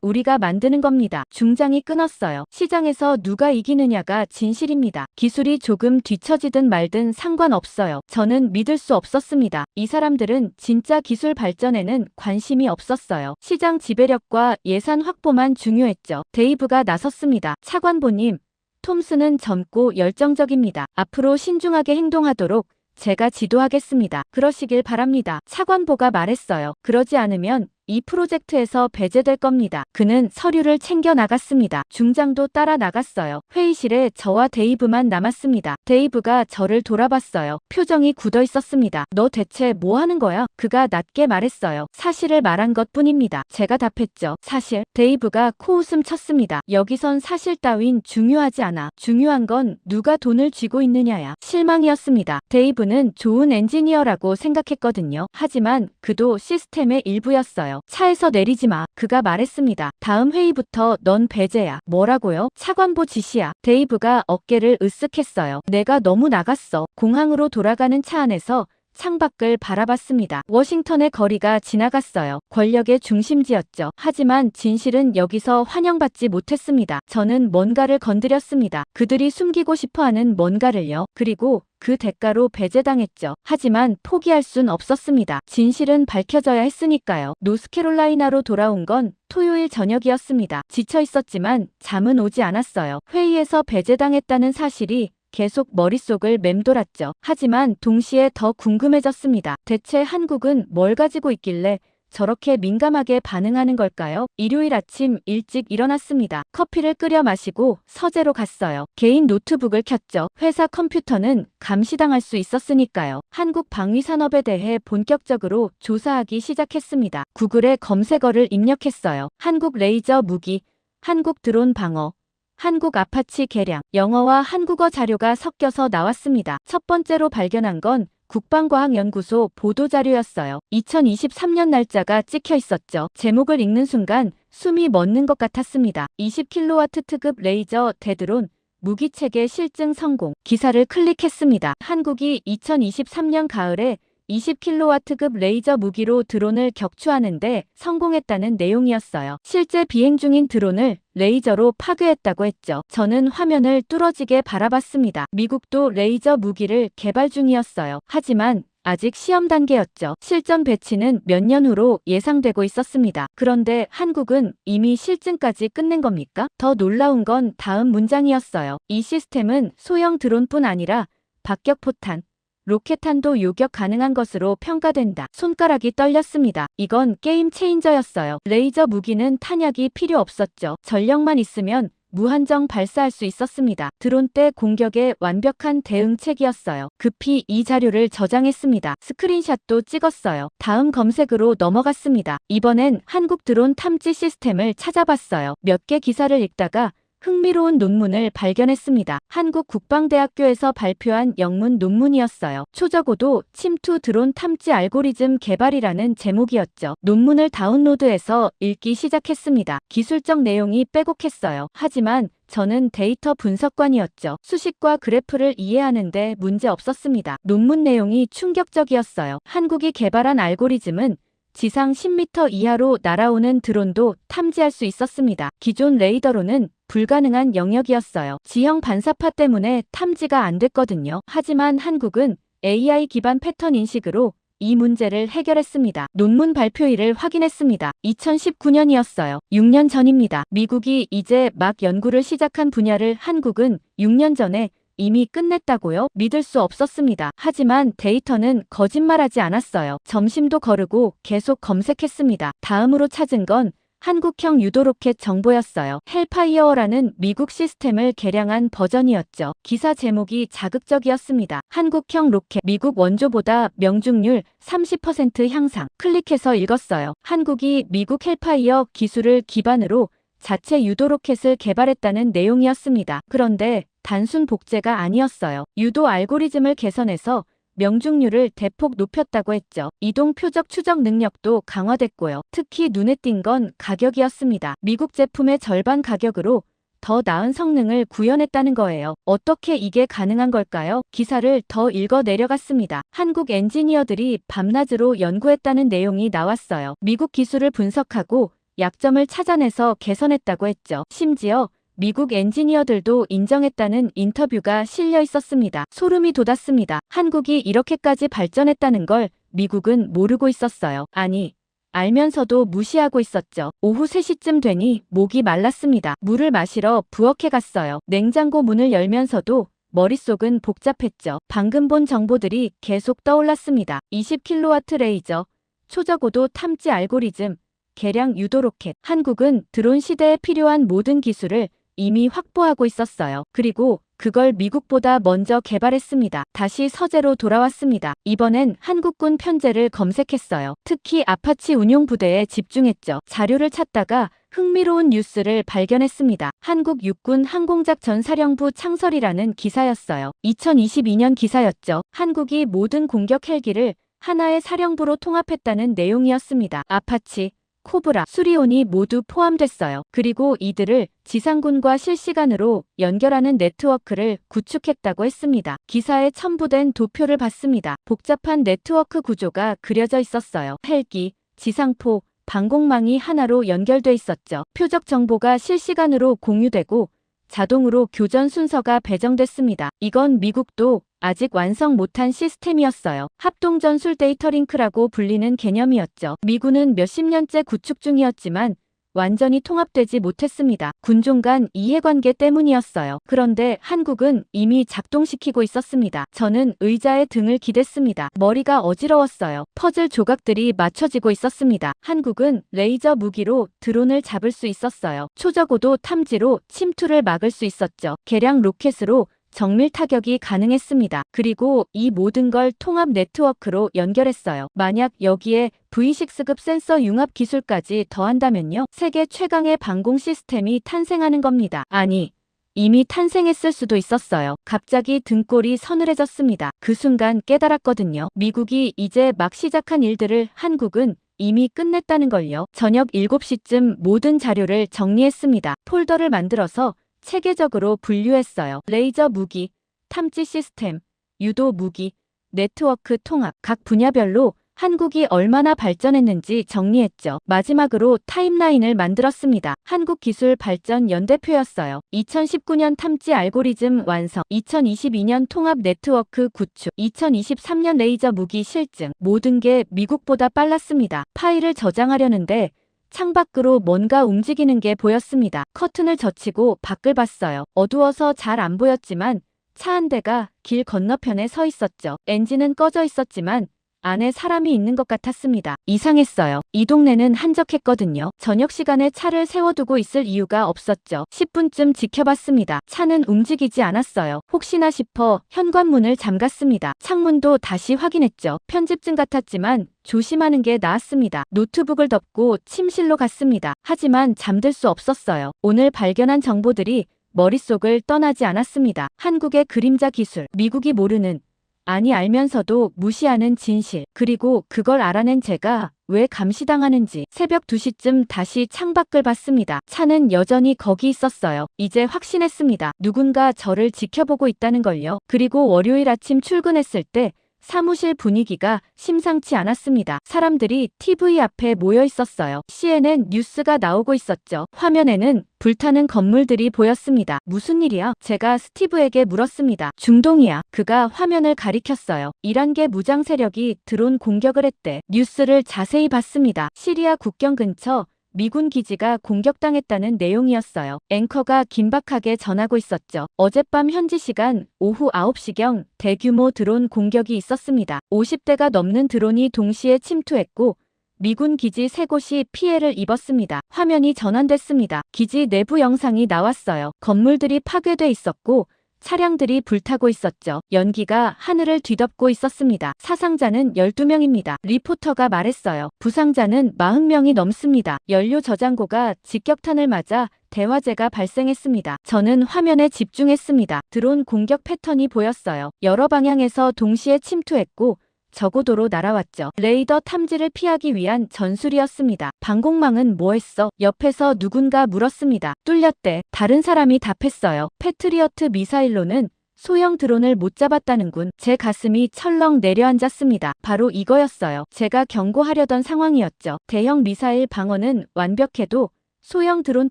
[SPEAKER 1] 우리가 만드는 겁니다. 중장이 끊었어요. 시장에서 누가 이기느냐가 진실입니다. 기술이 조금 뒤처지든 말든 상관없어요. 저는 믿을 수 없었습니다. 이 사람들은 진짜 기술 발전에는 관심이 없었어요. 시장 지배력과 예산 확보만 중요했죠. 데이브가 나섰습니다. 차관보님, 톰슨은 젊고 열정적입니다. 앞으로 신중하게 행동하도록 제가 지도하겠습니다. 그러시길 바랍니다. 차관보가 말했어요. 그러지 않으면 이 프로젝트에서 배제될 겁니다. 그는 서류를 챙겨 나갔습니다. 중장도 따라 나갔어요. 회의실에 저와 데이브만 남았습니다. 데이브가 저를 돌아봤어요. 표정이 굳어 있었습니다. 너 대체 뭐 하는 거야? 그가 낮게 말했어요. 사실을 말한 것뿐입니다. 제가 답했죠. 사실. 데이브가 코웃음 쳤습니다. 여기선 사실 따윈 중요하지 않아. 중요한 건 누가 돈을 쥐고 있느냐야. 실망이었습니다. 데이브는 좋은 엔지니어라고 생각했거든요. 하지만 그도 시스템의 일부였어요. 차에서 내리지 마. 그가 말했습니다. 다음 회의부터 넌 배제야. 뭐라고요? 차관보 지시야. 데이브가 어깨를 으쓱했어요. 내가 너무 나갔어. 공항으로 돌아가는 차 안에서 창밖을 바라봤습니다. 워싱턴의 거리가 지나갔어요. 권력의 중심지였죠. 하지만 진실은 여기서 환영받지 못했습니다. 저는 뭔가를 건드렸습니다. 그들이 숨기고 싶어하는 뭔가를요. 그리고 그 대가로 배제당했죠. 하지만 포기할 순 없었습니다. 진실은 밝혀져야 했으니까요. 노스캐롤라이나로 돌아온 건 토요일 저녁이었습니다. 지쳐 있었지만 잠은 오지 않았어요. 회의에서 배제당했다는 사실이 계속 머릿속을 맴돌았죠. 하지만 동시에 더 궁금해졌습니다. 대체 한국은 뭘 가지고 있길래 저렇게 민감하게 반응하는 걸까요? 일요일 아침 일찍 일어났습니다. 커피를 끓여 마시고 서재로 갔어요. 개인 노트북을 켰죠. 회사 컴퓨터는 감시당할 수 있었으니까요. 한국 방위산업에 대해 본격적으로 조사하기 시작했습니다. 구글에 검색어를 입력했어요. 한국 레이저 무기, 한국 드론 방어, 한국 아파치 개량, 영어와 한국어 자료가 섞여서 나왔습니다. 첫 번째로 발견한 건 국방과학연구소 보도자료였어요. 2023년 날짜가 찍혀 있었죠. 제목을 읽는 순간 숨이 멎는 것 같았습니다. 20kW 특급 레이저 대드론 무기체계 실증 성공. 기사를 클릭했습니다. 한국이 2023년 가을에 20kW급 레이저 무기로 드론을 격추하는데 성공했다는 내용이었어요. 실제 비행 중인 드론을 레이저로 파괴했다고 했죠. 저는 화면을 뚫어지게 바라봤습니다. 미국도 레이저 무기를 개발 중이었어요. 하지만 아직 시험 단계였죠. 실전 배치는 몇 년 후로 예상되고 있었습니다. 그런데 한국은 이미 실증까지 끝낸 겁니까? 더 놀라운 건 다음 문장이었어요. 이 시스템은 소형 드론뿐 아니라 박격포탄, 로켓탄도 요격 가능한 것으로 평가된다. 손가락이 떨렸습니다. 이건 게임 체인저였어요. 레이저 무기는 탄약이 필요 없었죠. 전력만 있으면 무한정 발사할 수 있었습니다. 드론 때 공격에 완벽한 대응책이었어요. 급히 이 자료를 저장했습니다. 스크린샷도 찍었어요. 다음 검색으로 넘어갔습니다. 이번엔 한국 드론 탐지 시스템을 찾아봤어요. 몇 개 기사를 읽다가 흥미로운 논문을 발견했습니다. 한국국방대학교에서 발표한 영문 논문이었어요. 초저고도 침투 드론 탐지 알고리즘 개발이라는 제목이었죠. 논문을 다운로드해서 읽기 시작했습니다. 기술적 내용이 빼곡했어요. 하지만 저는 데이터 분석관이었죠. 수식과 그래프를 이해하는데 문제 없었습니다. 논문 내용이 충격적이었어요. 한국이 개발한 알고리즘은 지상 10m 이하로 날아오는 드론도 탐지할 수 있었습니다. 기존 레이더로는 불가능한 영역이었어요. 지형 반사파 때문에 탐지가 안 됐거든요. 하지만 한국은 AI 기반 패턴 인식으로 이 문제를 해결했습니다. 논문 발표일을 확인했습니다. 2019년이었어요. 6년 전입니다. 미국이 이제 막 연구를 시작한 분야를 한국은 6년 전에 이미 끝냈다고요? 믿을 수 없었습니다. 하지만 데이터는 거짓말하지 않았어요. 점심도 거르고 계속 검색했습니다. 다음으로 찾은 건 한국형 유도로켓 정보였어요. 헬파이어라는 미국 시스템을 개량한 버전이었죠. 기사 제목이 자극적이었습니다. 한국형 로켓, 미국 원조보다 명중률 30% 향상. 클릭해서 읽었어요. 한국이 미국 헬파이어 기술을 기반으로 자체 유도로켓을 개발했다는 내용이었습니다. 그런데 단순 복제가 아니었어요. 유도 알고리즘을 개선해서 명중률을 대폭 높였다고 했죠. 이동 표적 추적 능력도 강화됐고요. 특히 눈에 띈 건 가격이었습니다. 미국 제품의 절반 가격으로 더 나은 성능을 구현했다는 거예요. 어떻게 이게 가능한 걸까요? 기사를 더 읽어 내려갔습니다. 한국 엔지니어들이 밤낮으로 연구했다는 내용이 나왔어요. 미국 기술을 분석하고 약점을 찾아내서 개선했다고 했죠. 심지어 미국 엔지니어들도 인정했다는 인터뷰가 실려 있었습니다. 소름이 돋았습니다. 한국이 이렇게까지 발전했다는 걸 미국은 모르고 있었어요. 아니, 알면서도 무시하고 있었죠. 오후 3시쯤 되니 목이 말랐습니다. 물을 마시러 부엌에 갔어요. 냉장고 문을 열면서도 머릿속은 복잡했죠. 방금 본 정보들이 계속 떠올랐습니다. 20kW 레이저, 초저고도 탐지 알고리즘, 개량 유도 로켓. 한국은 드론 시대에 필요한 모든 기술을 이미 확보하고 있었어요. 그리고 그걸 미국보다 먼저 개발했습니다. 다시 서재로 돌아왔습니다. 이번엔 한국군 편제를 검색했어요. 특히 아파치 운용 부대에 집중했죠. 자료를 찾다가 흥미로운 뉴스를 발견했습니다. 한국 육군 항공작전 사령부 창설이라는 기사였어요. 2022년 기사였죠. 한국이 모든 공격 헬기를 하나의 사령부로 통합했다는 내용이었습니다. 아파치, 코브라, 수리온이 모두 포함됐어요. 그리고 이들을 지상군과 실시간으로 연결하는 네트워크를 구축했다고 했습니다. 기사에 첨부된 도표를 봤습니다. 복잡한 네트워크 구조가 그려져 있었어요. 헬기, 지상포, 방공망이 하나로 연결돼 있었죠. 표적 정보가 실시간으로 공유되고 자동으로 교전 순서가 배정됐습니다. 이건 미국도 아직 완성 못한 시스템이었어요. 합동전술 데이터링크라고 불리는 개념이었죠. 미군은 몇십 년째 구축 중이었지만 완전히 통합되지 못했습니다. 군종 간 이해관계 때문이었어요. 그런데 한국은 이미 작동시키고 있었습니다. 저는 의자에 등을 기댔습니다. 머리가 어지러웠어요. 퍼즐 조각들이 맞춰지고 있었습니다. 한국은 레이저 무기로 드론을 잡을 수 있었어요. 초저고도 탐지로 침투를 막을 수 있었죠. 개량 로켓으로 정밀 타격이 가능했습니다. 그리고 이 모든 걸 통합 네트워크로 연결했어요. 만약 여기에 V6급 센서 융합 기술까지 더한다면요. 세계 최강의 방공 시스템이 탄생하는 겁니다. 아니, 이미 탄생했을 수도 있었어요. 갑자기 등골이 서늘해졌습니다. 그 순간 깨달았거든요. 미국이 이제 막 시작한 일들을 한국은 이미 끝냈다는 걸요. 저녁 7시쯤 모든 자료를 정리했습니다. 폴더를 만들어서 체계적으로 분류했어요. 레이저 무기, 탐지 시스템, 유도 무기, 네트워크 통합, 각 분야별로 한국이 얼마나 발전했는지 정리했죠. 마지막으로 타임라인을 만들었습니다. 한국 기술 발전 연대표였어요. 2019년 탐지 알고리즘 완성, 2022년 통합 네트워크 구축, 2023년 레이저 무기 실증. 모든 게 미국보다 빨랐습니다. 파일을 저장하려는데 창밖으로 뭔가 움직이는 게 보였습니다. 커튼을 젖히고 밖을 봤어요. 어두워서 잘 안 보였지만 차 한 대가 길 건너편에 서 있었죠. 엔진은 꺼져 있었지만 안에 사람이 있는 것 같았습니다. 이상했어요. 이 동네는 한적했거든요. 저녁 시간에 차를 세워두고 있을 이유가 없었죠. 10분쯤 지켜봤습니다. 차는 움직이지 않았어요. 혹시나 싶어 현관문을 잠갔습니다. 창문도 다시 확인했죠. 편집증 같았지만 조심하는 게 나았습니다. 노트북을 덮고 침실로 갔습니다. 하지만 잠들 수 없었어요. 오늘 발견한 정보들이 머릿속을 떠나지 않았습니다. 한국의 그림자 기술, 미국이 모르는, 아니 알면서도 무시하는 진실, 그리고 그걸 알아낸 제가 왜 감시당하는지. 새벽 2시쯤 다시 창밖을 봤습니다. 차는 여전히 거기 있었어요. 이제 확신했습니다. 누군가 저를 지켜보고 있다는 걸요. 그리고 월요일 아침 출근했을 때 사무실 분위기가 심상치 않았습니다. 사람들이 TV 앞에 모여 있었어요. CNN 뉴스가 나오고 있었죠. 화면에는 불타는 건물들이 보였습니다. 무슨 일이야? 제가 스티브에게 물었습니다. 중동이야. 그가 화면을 가리켰어요. 이란계 무장 세력이 드론 공격을 했대. 뉴스를 자세히 봤습니다. 시리아 국경 근처 미군 기지가 공격당했다는 내용이었어요. 앵커가 긴박하게 전하고 있었죠. 어젯밤 현지 시간 오후 9시경 대규모 드론 공격이 있었습니다. 50대가 넘는 드론이 동시에 침투했고 미군 기지 3곳이 피해를 입었습니다. 화면이 전환됐습니다. 기지 내부 영상이 나왔어요. 건물들이 파괴돼 있었고 차량들이 불타고 있었죠. 연기가 하늘을 뒤덮고 있었습니다. 사상자는 12명입니다. 리포터가 말했어요. 부상자는 40명이 넘습니다. 연료 저장고가 직격탄을 맞아 대화재가 발생했습니다. 저는 화면에 집중했습니다. 드론 공격 패턴이 보였어요. 여러 방향에서 동시에 침투했고 저고도로 날아왔죠. 레이더 탐지를 피하기 위한 전술이었습니다. 방공망은 뭐 했어? 옆에서 누군가 물었습니다. 뚫렸대. 다른 사람이 답했어요. 패트리어트 미사일로는 소형 드론을 못 잡았다는군. 제 가슴이 철렁 내려앉았습니다. 바로 이거였어요. 제가 경고하려던 상황이었죠. 대형 미사일 방어는 완벽해도 소형 드론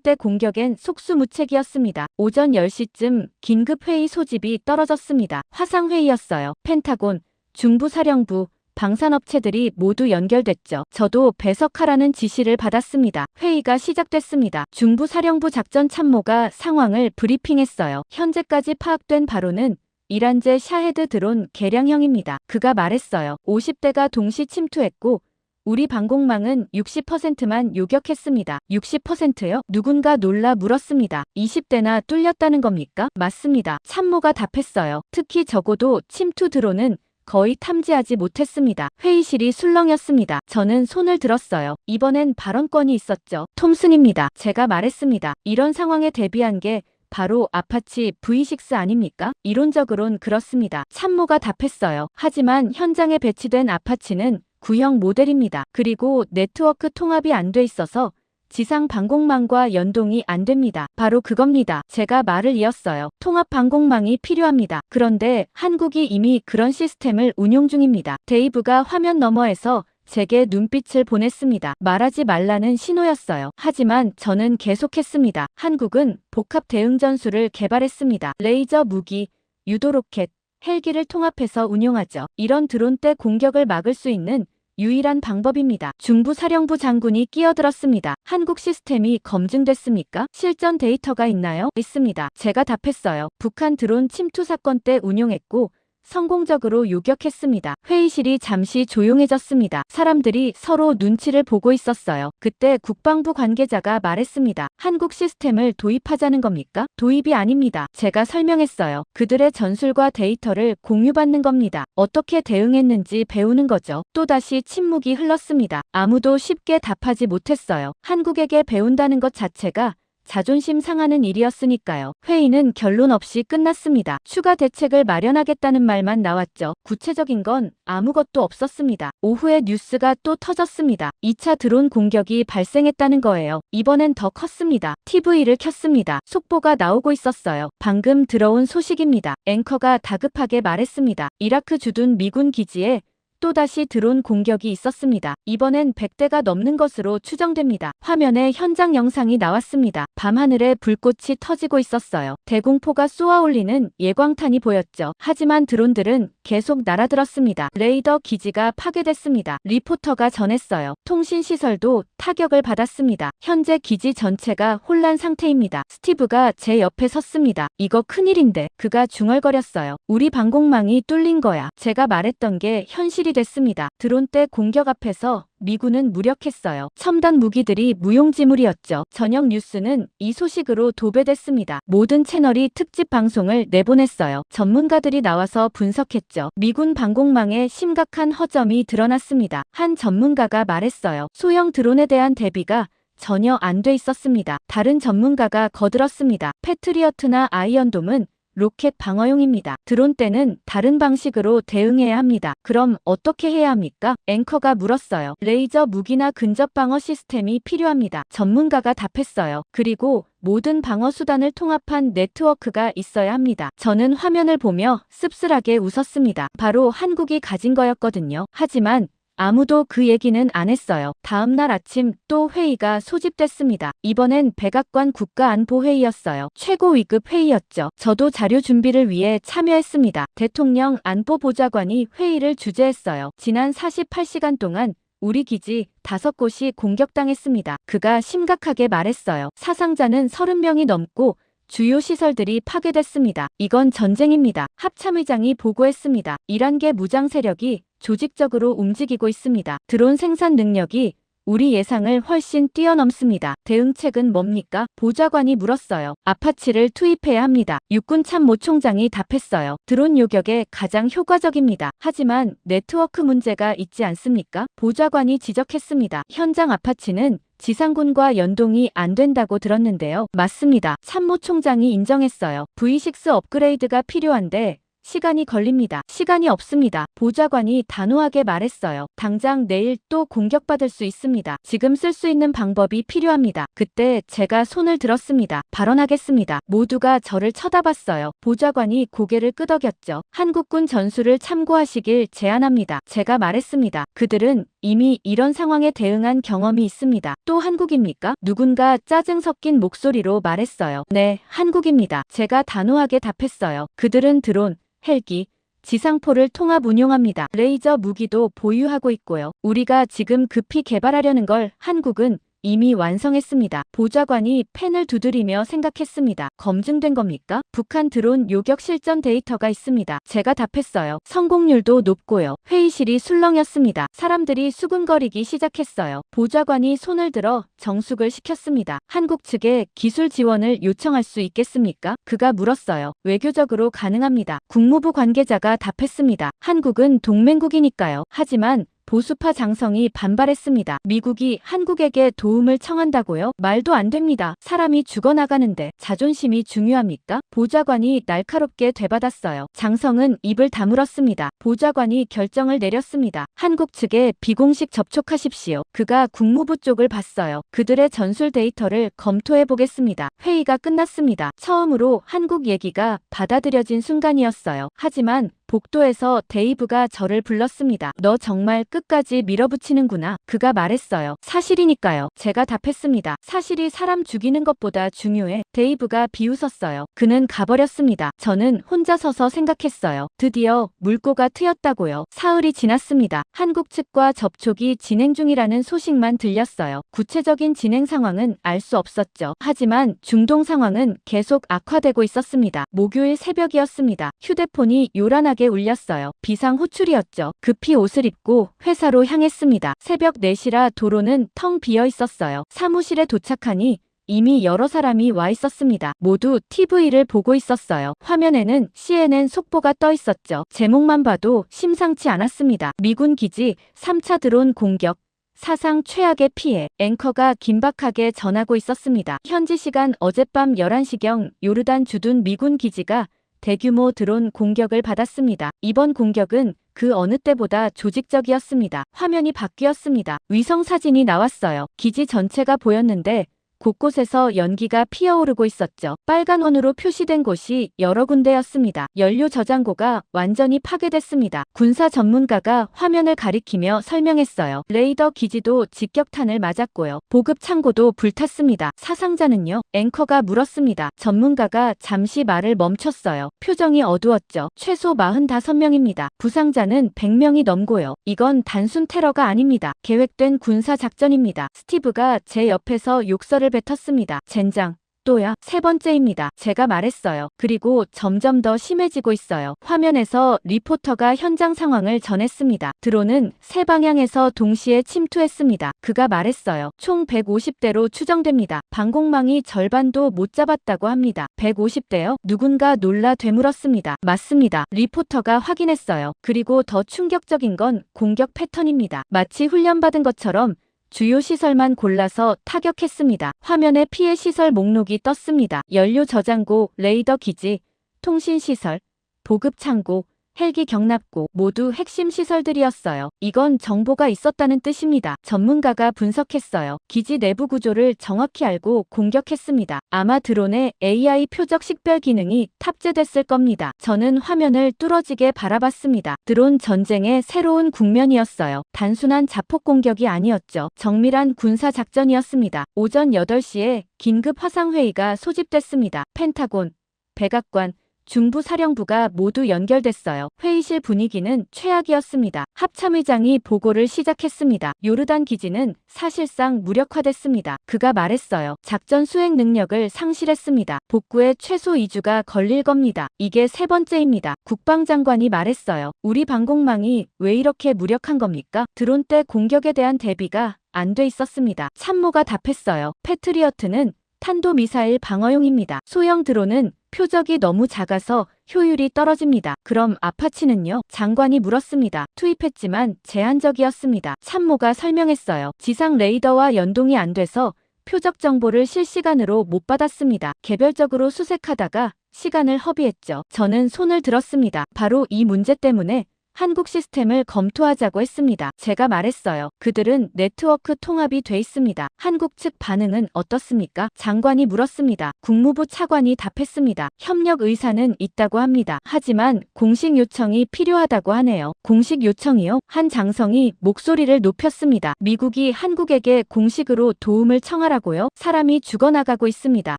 [SPEAKER 1] 때 공격엔 속수무책이었습니다. 오전 10시쯤 긴급회의 소집이 떨어졌습니다. 화상회의였어요. 펜타곤, 중부사령부, 방산업체들이 모두 연결됐죠. 저도 배석하라는 지시를 받았습니다. 회의가 시작됐습니다. 중부사령부 작전참모가 상황을 브리핑했어요. 현재까지 파악된 바로는 이란제 샤헤드 드론 개량형입니다. 그가 말했어요. 50대가 동시 침투했고 우리 방공망은 60%만 요격했습니다. 60%요? 누군가 놀라 물었습니다. 20대나 뚫렸다는 겁니까? 맞습니다. 참모가 답했어요. 특히 적어도 침투 드론은 거의 탐지하지 못했습니다. 회의실이 술렁였습니다. 저는 손을 들었어요. 이번엔 발언권이 있었죠. 톰슨입니다. 제가 말했습니다. 이런 상황에 대비한 게 바로 아파치 V6 아닙니까? 이론적으론 그렇습니다. 참모가 답했어요. 하지만 현장에 배치된 아파치는 구형 모델입니다. 그리고 네트워크 통합이 안 돼 있어서 지상 방공망과 연동이 안 됩니다. 바로 그겁니다. 제가 말을 이었어요. 통합 방공망이 필요합니다. 그런데 한국이 이미 그런 시스템을 운용 중입니다. 데이브가 화면 너머에서 제게 눈빛을 보냈습니다. 말하지 말라는 신호였어요. 하지만 저는 계속했습니다. 한국은 복합 대응 전술을 개발했습니다. 레이저 무기, 유도 로켓, 헬기를 통합해서 운용하죠. 이런 드론 때 공격을 막을 수 있는 유일한 방법입니다. 중부사령부 장군이 끼어들었습니다. 한국 시스템이 검증됐습니까? 실전 데이터가 있나요? 있습니다. 제가 답했어요. 북한 드론 침투 사건 때 운용했고 성공적으로 요격했습니다. 회의실이 잠시 조용해졌습니다. 사람들이 서로 눈치를 보고 있었어요. 그때 국방부 관계자가 말했습니다. 한국 시스템을 도입하자는 겁니까? 도입이 아닙니다. 제가 설명했어요. 그들의 전술과 데이터를 공유받는 겁니다. 어떻게 대응했는지 배우는 거죠. 또다시 침묵이 흘렀습니다. 아무도 쉽게 답하지 못했어요. 한국에게 배운다는 것 자체가 자존심 상하는 일이었으니까요. 회의는 결론 없이 끝났습니다. 추가 대책을 마련하겠다는 말만 나왔죠. 구체적인 건 아무것도 없었습니다. 오후에 뉴스가 또 터졌습니다. 2차 드론 공격이 발생했다는 거예요. 이번엔 더 컸습니다. TV를 켰습니다. 속보가 나오고 있었어요. 방금 들어온 소식입니다. 앵커가 다급하게 말했습니다. 이라크 주둔 미군 기지에 또다시 드론 공격이 있었습니다. 이번엔 100대가 넘는 것으로 추정됩니다. 화면에 현장 영상이 나왔습니다. 밤하늘에 불꽃이 터지고 있었어요. 대공포가 쏘아올리는 예광탄이 보였죠. 하지만 드론들은 계속 날아들었습니다. 레이더 기지가 파괴됐습니다. 리포터가 전했어요. 통신시설도 타격을 받았습니다. 현재 기지 전체가 혼란 상태입니다. 스티브가 제 옆에 섰습니다. 이거 큰일인데. 그가 중얼거렸어요. 우리 방공망이 뚫린 거야. 제가 말했던 게 현실이 됐습니다. 드론 때 공격 앞에서 미군은 무력했어요. 첨단 무기들이 무용지물이었죠. 저녁 뉴스는 이 소식으로 도배됐습니다. 모든 채널이 특집 방송을 내보냈어요. 전문가들이 나와서 분석했죠. 미군 방공망에 심각한 허점이 드러났습니다. 한 전문가가 말했어요. 소형 드론에 대한 대비가 전혀 안 돼 있었습니다. 다른 전문가가 거들었습니다. 패트리어트나 아이언돔은 로켓 방어용입니다. 드론 때는 다른 방식으로 대응해야 합니다. 그럼 어떻게 해야 합니까? 앵커가 물었어요. 레이저 무기나 근접 방어 시스템이 필요합니다. 전문가가 답했어요. 그리고 모든 방어 수단을 통합한 네트워크가 있어야 합니다. 저는 화면을 보며 씁쓸하게 웃었습니다. 바로 한국이 가진 거였거든요. 하지만 아무도 그 얘기는 안 했어요. 다음 날 아침 또 회의가 소집됐습니다. 이번엔 백악관 국가안보회의였어요. 최고 위급 회의였죠. 저도 자료 준비를 위해 참여했습니다. 대통령 안보보좌관이 회의를 주재했어요. 지난 48시간 동안 우리 기지 5곳이 공격당했습니다. 그가 심각하게 말했어요. 사상자는 30명이 넘고 주요 시설들이 파괴됐습니다. 이건 전쟁입니다. 합참의장이 보고했습니다. 11개 무장 세력이 조직적으로 움직이고 있습니다. 드론 생산 능력이 우리 예상을 훨씬 뛰어넘습니다. 대응책은 뭡니까? 보좌관이 물었어요. 아파치를 투입해야 합니다. 육군 참모총장이 답했어요. 드론 요격에 가장 효과적입니다. 하지만 네트워크 문제가 있지 않습니까? 보좌관이 지적했습니다. 현장 아파치는 지상군과 연동이 안 된다고 들었는데요. 맞습니다. 참모총장이 인정했어요. V6 업그레이드가 필요한데 시간이 걸립니다. 시간이 없습니다. 보좌관이 단호하게 말했어요. 당장 내일 또 공격받을 수 있습니다. 지금 쓸 수 있는 방법이 필요합니다. 그때 제가 손을 들었습니다. 발언하겠습니다. 모두가 저를 쳐다봤어요. 보좌관이 고개를 끄덕였죠. 한국군 전술을 참고하시길 제안합니다. 제가 말했습니다. 그들은 이미 이런 상황에 대응한 경험이 있습니다. 또 한국입니까? 누군가 짜증 섞인 목소리로 말했어요. 네, 한국입니다. 제가 단호하게 답했어요. 그들은 드론, 헬기, 지상포를 통합 운용합니다. 레이저 무기도 보유하고 있고요. 우리가 지금 급히 개발하려는 걸 한국은 이미 완성했습니다. 보좌관이 펜을 두드리며 생각했습니다. 검증된 겁니까? 북한 드론 요격 실전 데이터가 있습니다. 제가 답했어요. 성공률도 높고요. 회의실이 술렁였습니다. 사람들이 수군거리기 시작했어요. 보좌관이 손을 들어 정숙을 시켰습니다. 한국 측에 기술 지원을 요청할 수 있겠습니까? 그가 물었어요. 외교적으로 가능합니다. 국무부 관계자가 답했습니다. 한국은 동맹국이니까요. 하지만 보수파 장성이 반발했습니다. 미국이 한국에게 도움을 청한다고요? 말도 안 됩니다. 사람이 죽어나가는데 자존심이 중요합니까? 보좌관이 날카롭게 되받았어요. 장성은 입을 다물었습니다. 보좌관이 결정을 내렸습니다. 한국 측에 비공식 접촉하십시오. 그가 국무부 쪽을 봤어요. 그들의 전술 데이터를 검토해 보겠습니다. 회의가 끝났습니다. 처음으로 한국 얘기가 받아들여진 순간이었어요. 하지만 복도에서 데이브가 저를 불렀습니다. 너 정말 끝까지 밀어붙이는구나. 그가 말했어요. 사실이니까요. 제가 답했습니다. 사실이 사람 죽이는 것보다 중요해. 데이브가 비웃었어요. 그는 가버렸습니다. 저는 혼자 서서 생각했어요. 드디어 물꼬가 트였다고요. 사흘이 지났습니다. 한국 측과 접촉이 진행 중이라는 소식만 들렸어요. 구체적인 진행 상황은 알 수 없었죠. 하지만 중동 상황은 계속 악화되고 있었습니다. 목요일 새벽이었습니다. 휴대폰이 요란하게 울렸어요. 비상 호출이었죠. 급히 옷을 입고 회사로 향했습니다. 새벽 4시라 도로는 텅 비어 있었어요. 사무실에 도착하니 이미 여러 사람이 와 있었습니다. 모두 TV를 보고 있었어요. 화면에는 CNN 속보가 떠 있었죠. 제목만 봐도 심상치 않았습니다. 미군 기지 3차 드론 공격. 사상 최악의 피해. 앵커가 긴박하게 전하고 있었습니다. 현지 시간 어젯밤 11시경 요르단 주둔 미군 기지가 대규모 드론 공격을 받았습니다. 이번 공격은 그 어느 때보다 조직적이었습니다. 화면이 바뀌었습니다. 위성 사진이 나왔어요. 기지 전체가 보였는데 곳곳에서 연기가 피어오르고 있었죠. 빨간 원으로 표시된 곳이 여러 군데였습니다. 연료 저장고가 완전히 파괴됐습니다. 군사 전문가가 화면을 가리키며 설명했어요. 레이더 기지도 직격탄을 맞았고요. 보급 창고도 불탔습니다. 사상자는요? 앵커가 물었습니다. 전문가가 잠시 말을 멈췄어요. 표정이 어두웠죠. 최소 45명입니다. 부상자는 100명이 넘고요. 이건 단순 테러가 아닙니다. 계획된 군사 작전입니다. 스티브가 제 옆에서 욕설을 뱉었습니다. 젠장. 또야. 3번째입니다. 제가 말했어요. 그리고 점점 더 심해지고 있어요. 화면에서 리포터가 현장 상황을 전했습니다. 드론은 3방향에서 동시에 침투했습니다. 그가 말했어요. 총 150대로 추정됩니다. 방공망이 절반도 못 잡았다고 합니다. 150대요? 누군가 놀라 되물었습니다. 맞습니다. 리포터가 확인했어요. 그리고 더 충격적인 건 공격 패턴입니다. 마치 훈련받은 것처럼 주요 시설만 골라서 타격했습니다. 화면에 피해 시설 목록이 떴습니다. 연료 저장고, 레이더 기지, 통신 시설, 보급 창고, 헬기 경납고 모두 핵심 시설들이었어요. 이건 정보가 있었다는 뜻입니다. 전문가가 분석했어요. 기지 내부 구조를 정확히 알고 공격했습니다. 아마 드론에 AI 표적 식별 기능이 탑재됐을 겁니다. 저는 화면을 뚫어지게 바라봤습니다. 드론 전쟁의 새로운 국면이었어요. 단순한 자폭 공격이 아니었죠. 정밀한 군사 작전이었습니다. 오전 8시에 긴급 화상회의가 소집됐습니다. 펜타곤, 백악관, 중부사령부가 모두 연결됐어요. 회의실 분위기는 최악이었습니다. 합참의장이 보고를 시작했습니다. 요르단 기지는 사실상 무력화됐습니다. 그가 말했어요. 작전 수행 능력을 상실했습니다. 복구에 최소 2주가 걸릴 겁니다. 이게 3번째입니다. 국방장관이 말했어요. 우리 방공망이 왜 이렇게 무력한 겁니까? 드론 때 공격에 대한 대비가 안 돼 있었습니다. 참모가 답했어요. 패트리어트는 탄도미사일 방어용입니다. 소형 드론은 표적이 너무 작아서 효율이 떨어집니다. 그럼 아파치는요? 장관이 물었습니다. 투입했지만 제한적이었습니다. 참모가 설명했어요. 지상 레이더와 연동이 안 돼서 표적 정보를 실시간으로 못 받았습니다. 개별적으로 수색하다가 시간을 허비했죠. 저는 손을 들었습니다. 바로 이 문제 때문에 한국 시스템을 검토하자고 했습니다. 제가 말했어요. 그들은 네트워크 통합이 돼 있습니다. 한국 측 반응은 어떻습니까? 장관이 물었습니다. 국무부 차관이 답했습니다. 협력 의사는 있다고 합니다. 하지만 공식 요청이 필요하다고 하네요. 공식 요청이요? 한 장성이 목소리를 높였습니다. 미국이 한국에게 공식으로 도움을 청하라고요? 사람이 죽어나가고 있습니다.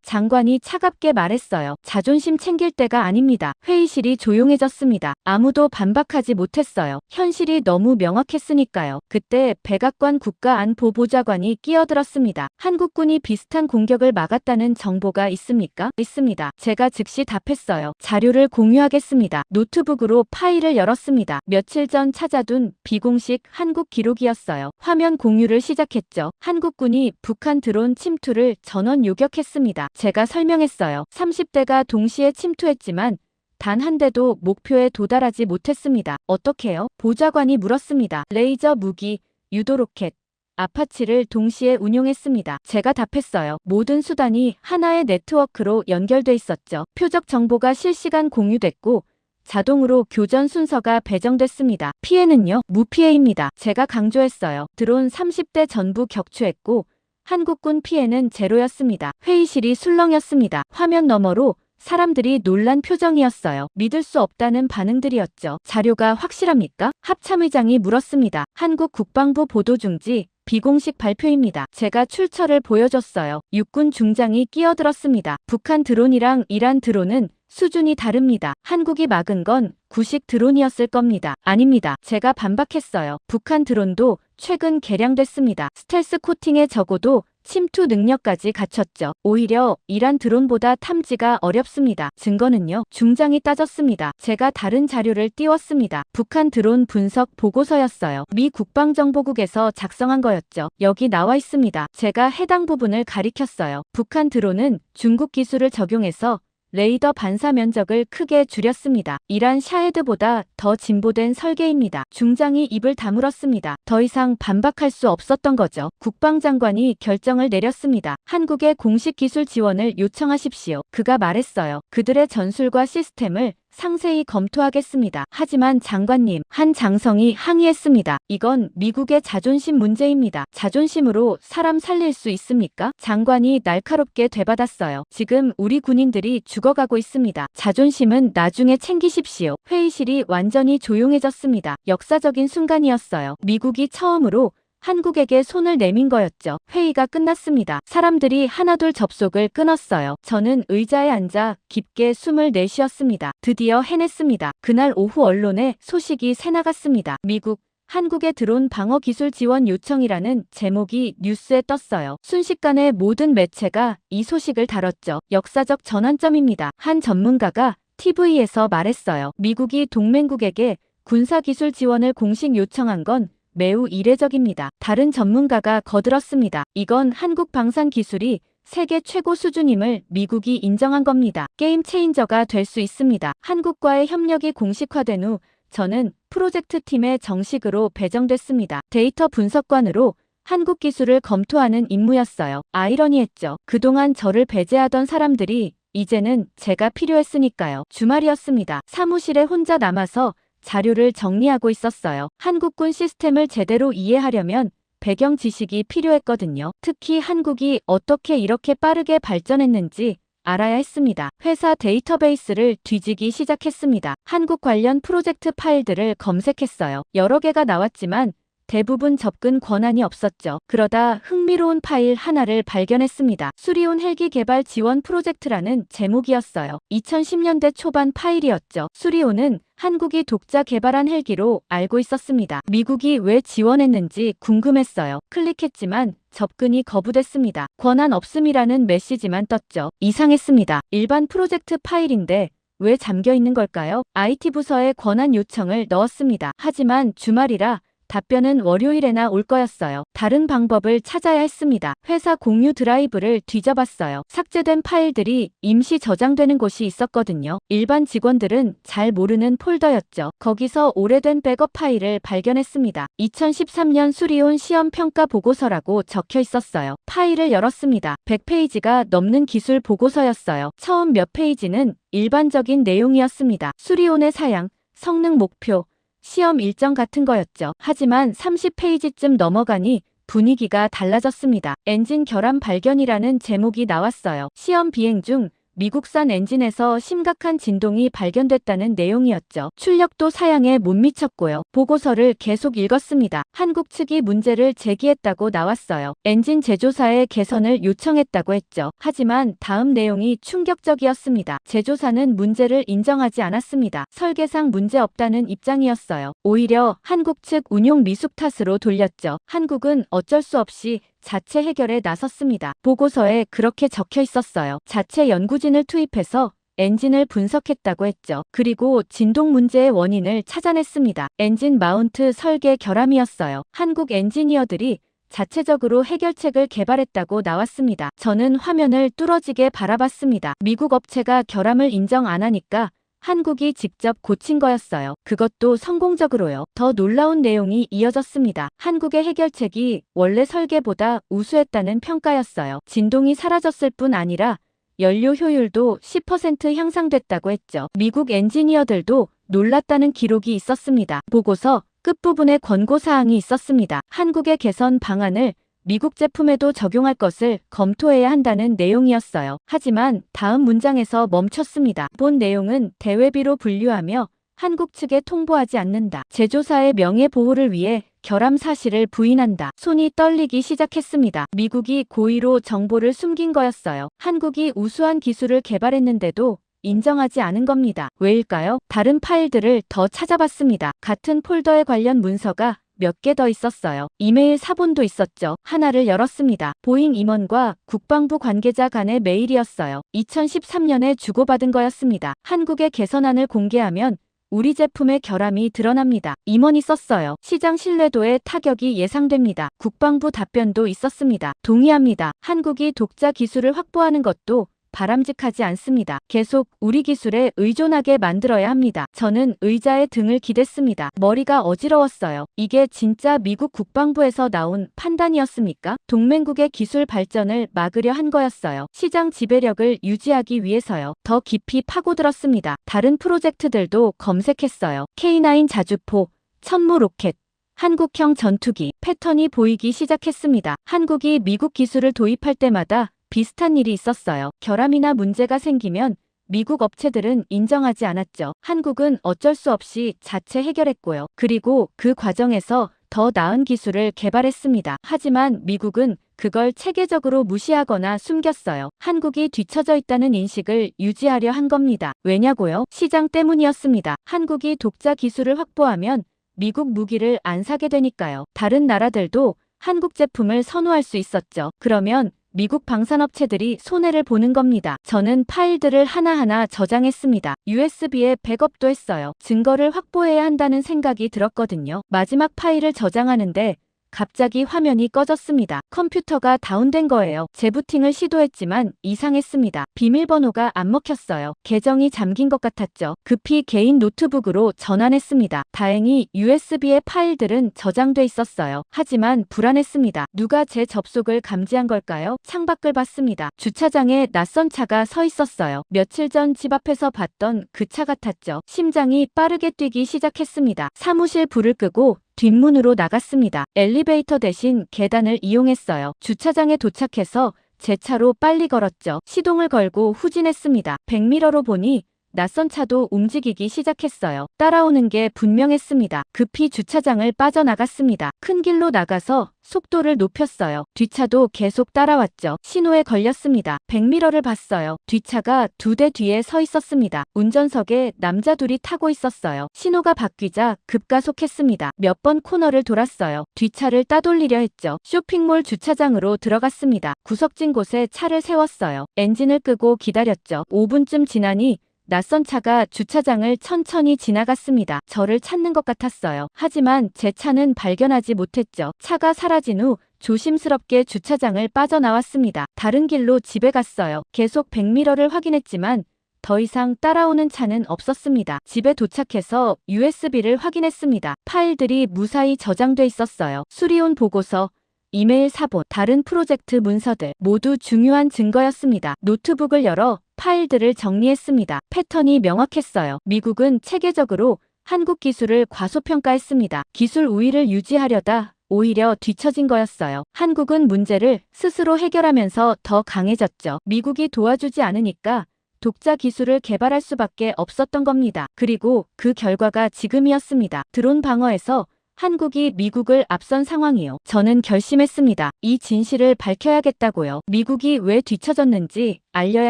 [SPEAKER 1] 장관이 차갑게 말했어요. 자존심 챙길 때가 아닙니다. 회의실이 조용해졌습니다. 아무도 반박하지 못했어요. 현실이 너무 명확했으니까요. 그때 백악관 국가안보보좌관이 끼어들었습니다. 한국군이 비슷한 공격을 막았다는 정보가 있습니까? 있습니다. 제가 즉시 답했어요. 자료를 공유하겠습니다. 노트북으로 파일을 열었습니다. 며칠 전 찾아둔 비공식 한국 기록이었어요. 화면 공유를 시작했죠. 한국군이 북한 드론 침투를 전원 요격했습니다. 제가 설명했어요. 30대가 동시에 침투했지만 단 한 대도 목표에 도달하지 못했습니다. 어떻게요? 보좌관이 물었습니다. 레이저 무기, 유도 로켓, 아파치를 동시에 운용했습니다. 제가 답했어요. 모든 수단이 하나의 네트워크로 연결돼 있었죠. 표적 정보가 실시간 공유됐고 자동으로 교전 순서가 배정됐습니다. 피해는요? 무피해입니다. 제가 강조했어요. 드론 30대 전부 격추했고 한국군 피해는 제로였습니다. 회의실이 술렁였습니다. 화면 너머로 사람들이 놀란 표정이었어요. 믿을 수 없다는 반응들이었죠. 자료가 확실합니까? 합참의장이 물었습니다. 한국 국방부 보도 중지 비공식 발표입니다. 제가 출처를 보여줬어요. 육군 중장이 끼어들었습니다. 북한 드론이랑 이란 드론은 수준이 다릅니다. 한국이 막은 건 구식 드론이었을 겁니다. 아닙니다. 제가 반박했어요. 북한 드론도 최근 개량됐습니다. 스텔스 코팅에 적어도 침투 능력까지 갖췄죠. 오히려 이란 드론보다 탐지가 어렵습니다. 증거는요? 중장이 따졌습니다. 제가 다른 자료를 띄웠습니다. 북한 드론 분석 보고서였어요. 미 국방정보국에서 작성한 거였죠. 여기 나와 있습니다. 제가 해당 부분을 가리켰어요. 북한 드론은 중국 기술을 적용해서 레이더 반사 면적을 크게 줄였습니다. 이란 샤헤드보다 더 진보된 설계입니다. 중장이 입을 다물었습니다. 더 이상 반박할 수 없었던 거죠. 국방장관이 결정을 내렸습니다. 한국의 공식 기술 지원을 요청하십시오. 그가 말했어요. 그들의 전술과 시스템을 상세히 검토하겠습니다. 하지만 장관님, 한 장성이 항의했습니다. 이건 미국의 자존심 문제입니다. 자존심으로 사람 살릴 수 있습니까? 장관이 날카롭게 되받았어요. 지금 우리 군인들이 죽어가고 있습니다. 자존심은 나중에 챙기십시오. 회의실이 완전히 조용해졌습니다. 역사적인 순간이었어요. 미국이 처음으로 한국에게 손을 내민 거였죠. 회의가 끝났습니다. 사람들이 하나둘 접속을 끊었어요. 저는 의자에 앉아 깊게 숨을 내쉬었습니다. 드디어 해냈습니다. 그날 오후 언론에 소식이 새나갔습니다. 미국, 한국의 드론 방어 기술 지원 요청이라는 제목이 뉴스에 떴어요. 순식간에 모든 매체가 이 소식을 다뤘죠. 역사적 전환점입니다. 한 전문가가 TV에서 말했어요. 미국이 동맹국에게 군사기술 지원을 공식 요청한 건 매우 이례적입니다. 다른 전문가가 거들었습니다. 이건 한국 방산 기술이 세계 최고 수준임을 미국이 인정한 겁니다. 게임 체인저가 될 수 있습니다. 한국과의 협력이 공식화된 후 저는 프로젝트 팀에 정식으로 배정됐습니다. 데이터 분석관으로 한국 기술을 검토하는 임무였어요. 아이러니했죠. 그동안 저를 배제하던 사람들이 이제는 제가 필요했으니까요. 주말이었습니다. 사무실에 혼자 남아서 자료를 정리하고 있었어요. 한국군 시스템을 제대로 이해하려면 배경 지식이 필요했거든요. 특히 한국이 어떻게 이렇게 빠르게 발전했는지 알아야 했습니다. 회사 데이터베이스를 뒤지기 시작했습니다. 한국 관련 프로젝트 파일들을 검색했어요. 여러 개가 나왔지만 대부분 접근 권한이 없었죠. 그러다 흥미로운 파일 하나를 발견했습니다. 수리온 헬기 개발 지원 프로젝트라는 제목이었어요. 2010년대 초반 파일이었죠. 수리온은 한국이 독자 개발한 헬기로 알고 있었습니다. 미국이 왜 지원했는지 궁금했어요. 클릭했지만 접근이 거부됐습니다. 권한 없음이라는 메시지만 떴죠. 이상했습니다. 일반 프로젝트 파일인데 왜 잠겨 있는 걸까요? IT 부서에 권한 요청을 넣었습니다. 하지만 주말이라 답변은 월요일에나 올 거였어요. 다른 방법을 찾아야 했습니다. 회사 공유 드라이브를 뒤져봤어요. 삭제된 파일들이 임시 저장되는 곳이 있었거든요. 일반 직원들은 잘 모르는 폴더였죠. 거기서 오래된 백업 파일을 발견했습니다. 2013년 수리온 시험 평가 보고서라고 적혀 있었어요. 파일을 열었습니다. 100페이지가 넘는 기술 보고서였어요. 처음 몇 페이지는 일반적인 내용이었습니다. 수리온의 사양, 성능 목표, 시험 일정 같은 거였죠. 하지만 30페이지쯤 넘어가니 분위기가 달라졌습니다. 엔진 결함 발견이라는 제목이 나왔어요. 시험 비행 중 미국산 엔진에서 심각한 진동이 발견됐다는 내용이었죠. 출력도 사양에 못 미쳤고요. 보고서를 계속 읽었습니다. 한국 측이 문제를 제기했다고 나왔어요. 엔진 제조사에 개선을 요청했다고 했죠. 하지만 다음 내용이 충격적이었습니다. 제조사는 문제를 인정하지 않았습니다. 설계상 문제 없다는 입장이었어요. 오히려 한국 측 운용 미숙 탓으로 돌렸죠. 한국은 어쩔 수 없이 자체 해결에 나섰습니다. 보고서에 그렇게 적혀 있었어요. 자체 연구진을 투입해서 엔진을 분석했다고 했죠. 그리고 진동 문제의 원인을 찾아냈습니다. 엔진 마운트 설계 결함이었어요. 한국 엔지니어들이 자체적으로 해결책을 개발했다고 나왔습니다. 저는 화면을 뚫어지게 바라봤습니다. 미국 업체가 결함을 인정 안 하니까 한국이 직접 고친 거였어요. 그것도 성공적으로요. 더 놀라운 내용이 이어졌습니다. 한국의 해결책이 원래 설계보다 우수했다는 평가였어요. 진동이 사라졌을 뿐 아니라 연료 효율도 10% 향상됐다고 했죠. 미국 엔지니어들도 놀랐다는 기록이 있었습니다. 보고서 끝부분에 권고사항이 있었습니다. 한국의 개선 방안을 미국 제품에도 적용할 것을 검토해야 한다는 내용이었어요. 하지만 다음 문장에서 멈췄습니다. 본 내용은 대외비로 분류하며 한국 측에 통보하지 않는다. 제조사의 명예 보호를 위해 결함 사실을 부인한다. 손이 떨리기 시작했습니다. 미국이 고의로 정보를 숨긴 거였어요. 한국이 우수한 기술을 개발했는데도 인정하지 않은 겁니다. 왜일까요? 다른 파일들을 더 찾아봤습니다. 같은 폴더에 관련 문서가 몇 개 더 있었어요. 이메일 사본도 있었죠. 하나를 열었습니다. 보잉 임원과 국방부 관계자 간의 메일이었어요. 2013년에 주고받은 거였습니다. 한국의 개선안을 공개하면 우리 제품의 결함이 드러납니다. 임원이 썼어요. 시장 신뢰도에 타격이 예상됩니다. 국방부 답변도 있었습니다. 동의합니다. 한국이 독자 기술을 확보하는 것도 바람직하지 않습니다. 계속 우리 기술에 의존하게 만들어야 합니다. 저는 의자에 등을 기댔습니다. 머리가 어지러웠어요. 이게 진짜 미국 국방부에서 나온 판단이었습니까? 동맹국의 기술 발전을 막으려 한 거였어요. 시장 지배력을 유지하기 위해서요. 더 깊이 파고들었습니다. 다른 프로젝트들도 검색했어요. K9 자주포, 천무 로켓, 한국형 전투기 패턴이 보이기 시작했습니다. 한국이 미국 기술을 도입할 때마다 비슷한 일이 있었어요. 결함이나 문제가 생기면 미국 업체들은 인정하지 않았죠. 한국은 어쩔 수 없이 자체 해결했고요. 그리고 그 과정에서 더 나은 기술을 개발했습니다. 하지만 미국은 그걸 체계적으로 무시하거나 숨겼어요. 한국이 뒤처져 있다는 인식을 유지하려 한 겁니다. 왜냐고요? 시장 때문이었습니다. 한국이 독자 기술을 확보하면 미국 무기를 안 사게 되니까요. 다른 나라들도 한국 제품을 선호할 수 있었죠. 그러면 미국 방산업체들이 손해를 보는 겁니다. 저는 파일들을 하나하나 저장했습니다. USB에 백업도 했어요. 증거를 확보해야 한다는 생각이 들었거든요. 마지막 파일을 저장하는데 갑자기 화면이 꺼졌습니다. 컴퓨터가 다운된 거예요. 재부팅을 시도했지만 이상했습니다. 비밀번호가 안 먹혔어요. 계정이 잠긴 것 같았죠. 급히 개인 노트북으로 전환했습니다. 다행히 USB의 파일들은 저장돼 있었어요. 하지만 불안했습니다. 누가 제 접속을 감지한 걸까요? 창밖을 봤습니다. 주차장에 낯선 차가 서 있었어요. 며칠 전 집 앞에서 봤던 그 차 같았죠. 심장이 빠르게 뛰기 시작했습니다. 사무실 불을 끄고 뒷문으로 나갔습니다. 엘리베이터 대신 계단을 이용했어요. 주차장에 도착해서 제 차로 빨리 걸었죠. 시동을 걸고 후진했습니다. 백미러로 보니 낯선 차도 움직이기 시작했어요. 따라오는 게 분명했습니다. 급히 주차장을 빠져나갔습니다. 큰 길로 나가서 속도를 높였어요. 뒷차도 계속 따라왔죠. 신호에 걸렸습니다. 백미러를 봤어요. 뒷차가 2대 뒤에 서 있었습니다. 운전석에 남자 둘이 타고 있었어요. 신호가 바뀌자 급가속했습니다. 몇 번 코너를 돌았어요. 뒷차를 따돌리려 했죠. 쇼핑몰 주차장으로 들어갔습니다. 구석진 곳에 차를 세웠어요. 엔진을 끄고 기다렸죠. 5분쯤 지나니 낯선 차가 주차장을 천천히 지나갔습니다. 저를 찾는 것 같았어요. 하지만 제 차는 발견하지 못했죠. 차가 사라진 후 조심스럽게 주차장을 빠져나왔습니다. 다른 길로 집에 갔어요. 계속 백미러를 확인했지만 더 이상 따라오는 차는 없었습니다. 집에 도착해서 USB를 확인했습니다. 파일들이 무사히 저장돼 있었어요. 수리온 보고서, 이메일 사본, 다른 프로젝트 문서들 모두 중요한 증거였습니다. 노트북을 열어 파일들을 정리했습니다. 패턴이 명확했어요. 미국은 체계적으로 한국 기술을 과소평가했습니다. 기술 우위를 유지하려다 오히려 뒤처진 거였어요. 한국은 문제를 스스로 해결하면서 더 강해졌죠. 미국이 도와주지 않으니까 독자 기술을 개발할 수밖에 없었던 겁니다. 그리고 그 결과가 지금이었습니다. 드론 방어에서 한국이 미국을 앞선 상황이요. 저는 결심했습니다. 이 진실을 밝혀야겠다고요. 미국이 왜 뒤처졌는지 알려야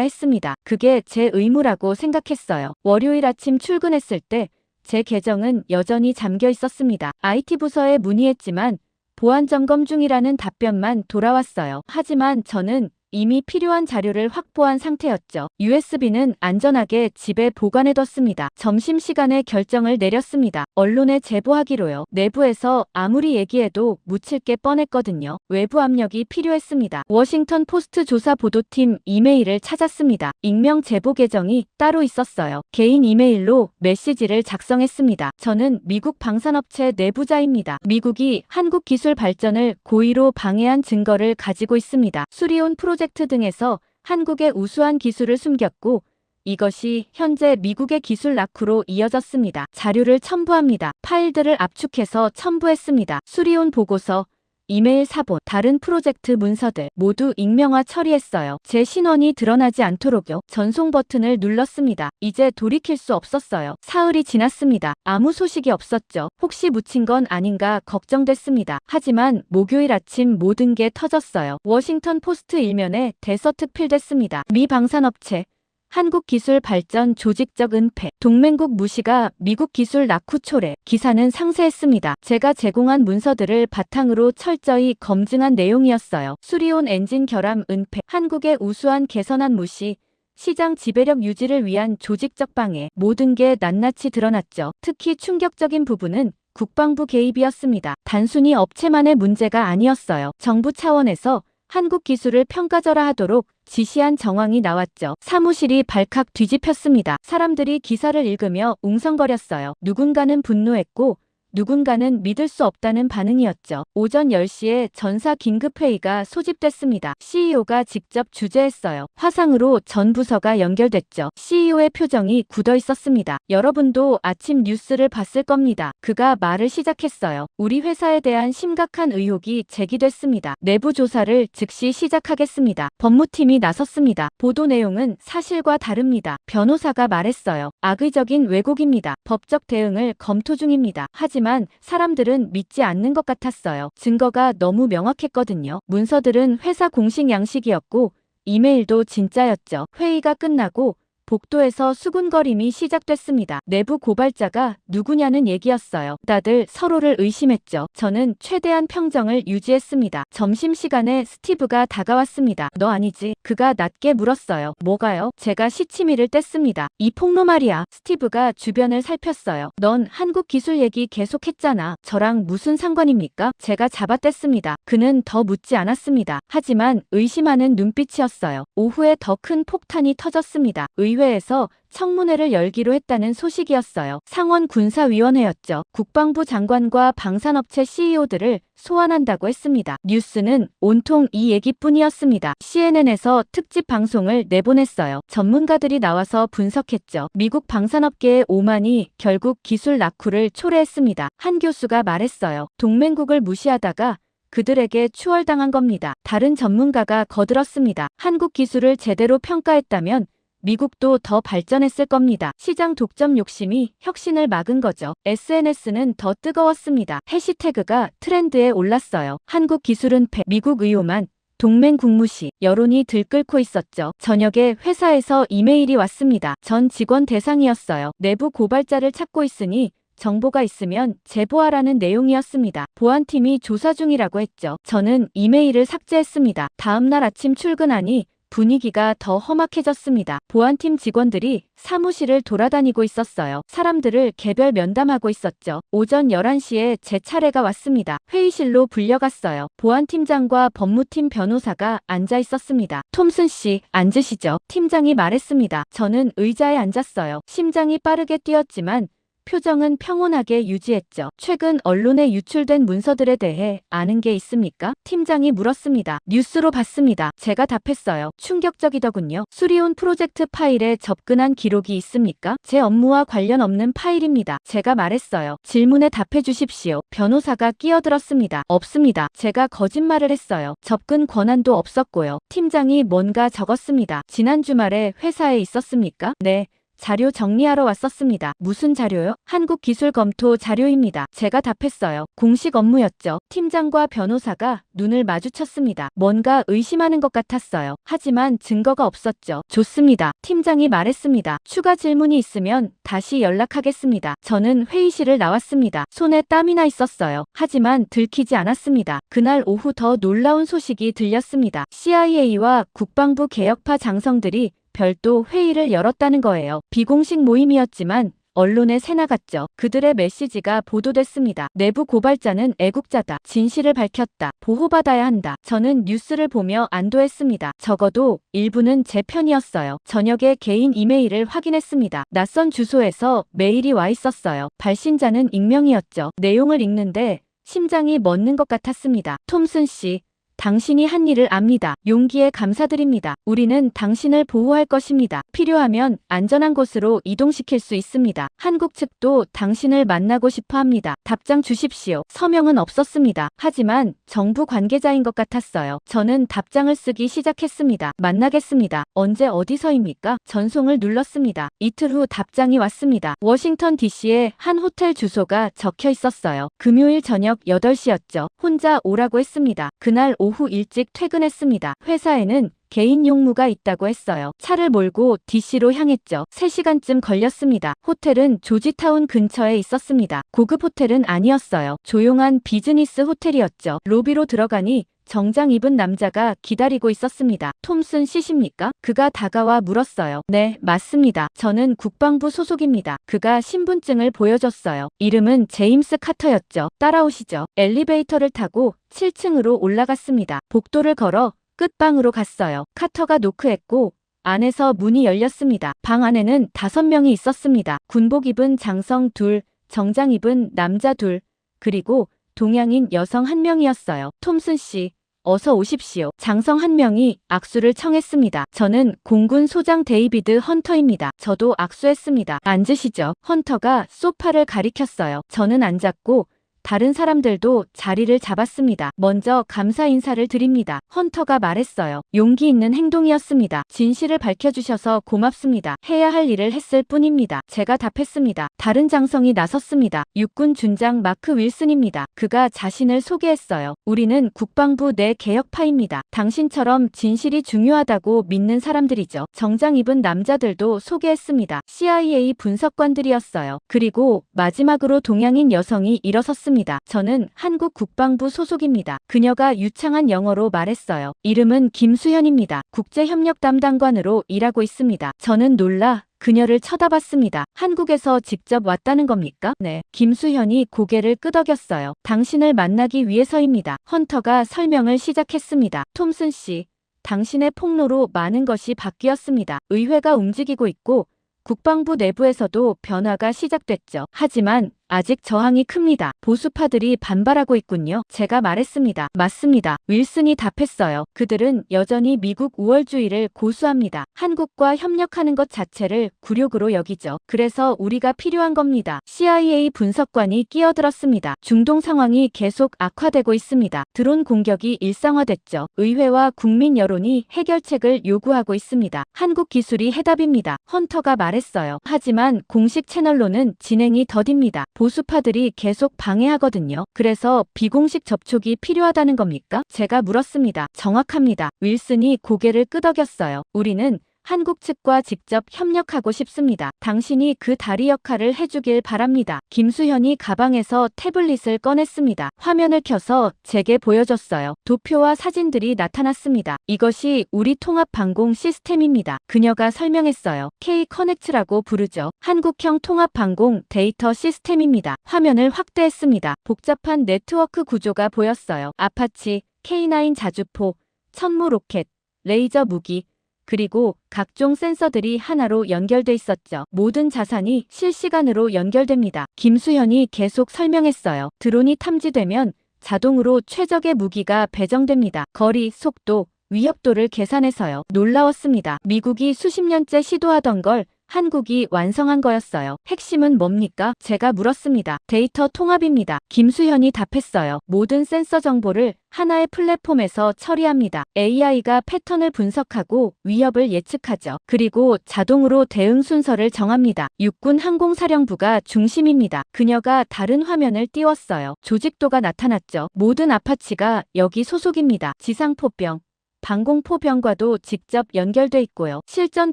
[SPEAKER 1] 했습니다. 그게 제 의무라고 생각했어요. 월요일 아침 출근했을 때 제 계정은 여전히 잠겨 있었습니다. IT 부서에 문의했지만 보안 점검 중이라는 답변만 돌아왔어요. 하지만 저는 이미 필요한 자료를 확보한 상태였죠. USB는 안전하게 집에 보관해뒀습니다. 점심시간에 결정을 내렸습니다. 언론에 제보하기로요. 내부에서 아무리 얘기해도 묻힐 게 뻔했거든요. 외부 압력이 필요했습니다. 워싱턴 포스트 조사 보도팀 이메일을 찾았습니다. 익명 제보 계정이 따로 있었어요. 개인 이메일로 메시지를 작성했습니다. 저는 미국 방산업체 내부자입니다. 미국이 한국 기술 발전을 고의로 방해한 증거를 가지고 있습니다. 수리온 프로젝트 등에서 한국의 우수한 기술을 숨겼고 이것이 현재 미국의 기술 낙후로 이어졌습니다. 자료를 첨부합니다. 파일들을 압축해서 첨부했습니다. 수리온 보고서, 이메일 사본, 다른 프로젝트 문서들 모두 익명화 처리했어요. 제 신원이 드러나지 않도록요. 전송 버튼을 눌렀습니다. 이제 돌이킬 수 없었어요. 사흘이 지났습니다. 아무 소식이 없었죠. 혹시 묻힌 건 아닌가 걱정됐습니다. 하지만 목요일 아침 모든 게 터졌어요. 워싱턴 포스트 일면에 대서특필됐습니다. 미 방산업체 한국 기술 발전 조직적 은폐, 동맹국 무시가 미국 기술 낙후 초래. 기사는 상세했습니다. 제가 제공한 문서들을 바탕으로 철저히 검증한 내용이었어요. 수리온 엔진 결함 은폐, 한국의 우수한 개선안 무시, 시장 지배력 유지를 위한 조직적 방해, 모든 게 낱낱이 드러났죠. 특히 충격적인 부분은 국방부 개입이었습니다. 단순히 업체만의 문제가 아니었어요. 정부 차원에서 한국 기술을 평가절하하도록 지시한 정황이 나왔죠. 사무실이 발칵 뒤집혔습니다. 사람들이 기사를 읽으며 웅성거렸어요. 누군가는 분노했고 누군가는 믿을 수 없다는 반응이었죠. 오전 10시에 전사 긴급회의가 소집됐습니다. CEO가 직접 주재했어요. 화상으로 전 부서가 연결됐죠. CEO의 표정이 굳어 있었습니다. 여러분도 아침 뉴스를 봤을 겁니다. 그가 말을 시작했어요. 우리 회사에 대한 심각한 의혹이 제기됐습니다. 내부 조사를 즉시 시작하겠습니다. 법무팀이 나섰습니다. 보도 내용은 사실과 다릅니다. 변호사가 말했어요. 악의적인 왜곡입니다. 법적 대응을 검토 중입니다. 하지만 사람들은 믿지 않는 것 같았어요. 증거가 너무 명확했거든요. 문서들은 회사 공식 양식이었고 이메일도 진짜였죠. 회의가 끝나고 복도에서 수군거림이 시작됐습니다. 내부 고발자가 누구냐는 얘기였어요. 다들 서로를 의심했죠. 저는 최대한 평정을 유지했습니다. 점심시간에 스티브가 다가왔습니다. 너 아니지? 그가 낮게 물었어요. 뭐가요? 제가 시치미를 뗐습니다. 이 폭로 말이야. 스티브가 주변을 살폈어요. 넌 한국 기술 얘기 계속했잖아. 저랑 무슨 상관입니까? 제가 잡아뗐습니다. 그는 더 묻지 않았습니다. 하지만 의심하는 눈빛이었어요. 오후에 더 큰 폭탄이 터졌습니다. 의회에서 청문회를 열기로 했다는 소식이었어요. 상원 군사위원회였죠. 국방부 장관과 방산업체 CEO들을 소환한다고 했습니다. 뉴스는 온통 이 얘기뿐이었습니다. CNN에서 특집 방송을 내보냈어요. 전문가들이 나와서 분석했죠. 미국 방산업계의 오만이 결국 기술 낙후를 초래했습니다. 한 교수가 말했어요. 동맹국을 무시하다가 그들에게 추월당한 겁니다. 다른 전문가가 거들었습니다. 한국 기술을 제대로 평가했다면 미국도 더 발전했을 겁니다. 시장 독점 욕심이 혁신을 막은 거죠. SNS는 더 뜨거웠습니다. 해시태그가 트렌드에 올랐어요. 한국 기술은 패, 미국 의오만, 동맹 국무시, 여론이 들끓고 있었죠. 저녁에 회사에서 이메일이 왔습니다. 전 직원 대상이었어요. 내부 고발자를 찾고 있으니 정보가 있으면 제보하라는 내용이었습니다. 보안팀이 조사 중이라고 했죠. 저는 이메일을 삭제했습니다. 다음 날 아침 출근하니 분위기가 더 험악해졌습니다. 보안팀 직원들이 사무실을 돌아다니고 있었어요. 사람들을 개별 면담하고 있었죠. 오전 11시에 제 차례가 왔습니다. 회의실로 불려갔어요. 보안팀장과 법무팀 변호사가 앉아 있었습니다. 톰슨 씨, 앉으시죠. 팀장이 말했습니다. 저는 의자에 앉았어요. 심장이 빠르게 뛰었지만 표정은 평온하게 유지했죠. 최근 언론에 유출된 문서들에 대해 아는 게 있습니까? 팀장이 물었습니다. 뉴스로 봤습니다. 제가 답했어요. 충격적이더군요. 수리온 프로젝트 파일에 접근한 기록이 있습니까? 제 업무와 관련 없는 파일입니다. 제가 말했어요. 질문에 답해 주십시오. 변호사가 끼어들었습니다. 없습니다. 제가 거짓말을 했어요. 접근 권한도 없었고요. 팀장이 뭔가 적었습니다. 지난 주말에 회사에 있었습니까? 네. 자료 정리하러 왔었습니다. 무슨 자료요? 한국기술검토 자료입니다. 제가 답했어요. 공식 업무였죠. 팀장과 변호사가 눈을 마주쳤습니다. 뭔가 의심하는 것 같았어요. 하지만 증거가 없었죠. 좋습니다. 팀장이 말했습니다. 추가 질문이 있으면 다시 연락하겠습니다. 저는 회의실을 나왔습니다. 손에 땀이 나 있었어요. 하지만 들키지 않았습니다. 그날 오후 더 놀라운 소식이 들렸습니다. CIA와 국방부 개혁파 장성들이 별도 회의를 열었다는 거예요. 비공식 모임이었지만 언론에 새나갔죠. 그들의 메시지가 보도됐습니다. 내부 고발자는 애국자다. 진실을 밝혔다. 보호받아야 한다. 저는 뉴스를 보며 안도했습니다. 적어도 일부는 제 편이었어요. 저녁에 개인 이메일을 확인했습니다. 낯선 주소에서 메일이 와 있었어요. 발신자는 익명이었죠. 내용을 읽는데 심장이 멎는 것 같았습니다. 톰슨 씨. 당신이 한 일을 압니다. 용기에 감사드립니다. 우리는 당신을 보호할 것입니다. 필요하면 안전한 곳으로 이동시킬 수 있습니다. 한국 측도 당신을 만나고 싶어 합니다. 답장 주십시오. 서명은 없었습니다. 하지만 정부 관계자인 것 같았어요. 저는 답장을 쓰기 시작했습니다. 만나겠습니다. 언제 어디서입니까? 전송을 눌렀습니다. 이틀 후 답장이 왔습니다. 워싱턴 DC의 한 호텔 주소가 적혀 있었어요. 금요일 저녁 8시였죠. 혼자 오라고 했습니다. 그날 오후 일찍 퇴근했습니다. 회사에는 개인 용무가 있다고 했어요. 차를 몰고 DC로 향했죠. 3시간쯤 걸렸습니다. 호텔은 조지타운 근처에 있었습니다. 고급 호텔은 아니었어요. 조용한 비즈니스 호텔이었죠. 로비로 들어가니 정장 입은 남자가 기다리고 있었습니다. 톰슨 씨십니까? 그가 다가와 물었어요. 네, 맞습니다. 저는 국방부 소속입니다. 그가 신분증을 보여줬어요. 이름은 제임스 카터였죠. 따라오시죠. 엘리베이터를 타고 7층으로 올라갔습니다. 복도를 걸어 끝방으로 갔어요. 카터가 노크했고 안에서 문이 열렸습니다. 방 안에는 5명이 있었습니다. 군복 입은 장성 2, 정장 입은 남자 2, 그리고 동양인 여성 1명이었어요. 톰슨 씨, 어서 오십시오. 장성 1명이 악수를 청했습니다. 저는 공군 소장 데이비드 헌터입니다. 저도 악수했습니다. 앉으시죠. 헌터가 소파를 가리켰어요. 저는 앉았고 다른 사람들도 자리를 잡았습니다. 먼저 감사 인사를 드립니다. 헌터가 말했어요. 용기 있는 행동이었습니다. 진실을 밝혀주셔서 고맙습니다. 해야 할 일을 했을 뿐입니다. 제가 답했습니다. 다른 장성이 나섰습니다. 육군 준장 마크 윌슨입니다. 그가 자신을 소개했어요. 우리는 국방부 내 개혁파입니다. 당신처럼 진실이 중요하다고 믿는 사람들이죠. 정장 입은 남자들도 소개했습니다. CIA 분석관들이었어요. 그리고 마지막으로 동양인 여성이 일어섰습니다. 저는 한국 국방부 소속입니다. 그녀가 유창한 영어로 말했어요. 이름은 김수현입니다. 국제협력 담당관으로 일하고 있습니다. 저는 놀라 그녀를 쳐다봤습니다. 한국에서 직접 왔다는 겁니까? 네. 김수현이 고개를 끄덕였어요. 당신을 만나기 위해서입니다. 헌터가 설명을 시작했습니다. 톰슨 씨, 당신의 폭로로 많은 것이 바뀌었습니다. 의회가 움직이고 있고 국방부 내부에서도 변화가 시작됐죠. 하지만 아직 저항이 큽니다. 보수파들이 반발하고 있군요. 제가 말했습니다. 맞습니다. 윌슨이 답했어요. 그들은 여전히 미국 우월주의를 고수합니다. 한국과 협력하는 것 자체를 굴욕으로 여기죠. 그래서 우리가 필요한 겁니다. CIA 분석관이 끼어들었습니다. 중동 상황이 계속 악화되고 있습니다. 드론 공격이 일상화됐죠. 의회와 국민 여론이 해결책을 요구하고 있습니다. 한국 기술이 해답입니다. 헌터가 말했어요. 하지만 공식 채널로는 진행이 더딥니다. 보수파들이 계속 방해하거든요. 그래서 비공식 접촉이 필요하다는 겁니까? 제가 물었습니다. 정확합니다. 윌슨이 고개를 끄덕였어요. 우리는 한국 측과 직접 협력하고 싶습니다. 당신이 그 다리 역할을 해주길 바랍니다. 김수현이 가방에서 태블릿을 꺼냈습니다. 화면을 켜서 제게 보여줬어요. 도표와 사진들이 나타났습니다. 이것이 우리 통합 방공 시스템입니다. 그녀가 설명했어요. K-커넥트라고 부르죠. 한국형 통합 방공 데이터 시스템입니다. 화면을 확대했습니다. 복잡한 네트워크 구조가 보였어요. 아파치, K9 자주포, 천무 로켓, 레이저 무기, 그리고 각종 센서들이 하나로 연결돼 있었죠. 모든 자산이 실시간으로 연결됩니다. 김수현이 계속 설명했어요. 드론이 탐지되면 자동으로 최적의 무기가 배정됩니다. 거리, 속도, 위협도를 계산해서요. 놀라웠습니다. 미국이 수십 년째 시도하던 걸 한국이 완성한 거였어요. 핵심은 뭡니까? 제가 물었습니다. 데이터 통합입니다. 김수현이 답했어요. 모든 센서 정보를 하나의 플랫폼에서 처리합니다. AI가 패턴을 분석하고 위협을 예측하죠. 그리고 자동으로 대응 순서를 정합니다. 육군 항공사령부가 중심입니다. 그녀가 다른 화면을 띄웠어요. 조직도가 나타났죠. 모든 아파치가 여기 소속입니다. 지상포병, 방공포병과도 직접 연결돼 있고요. 실전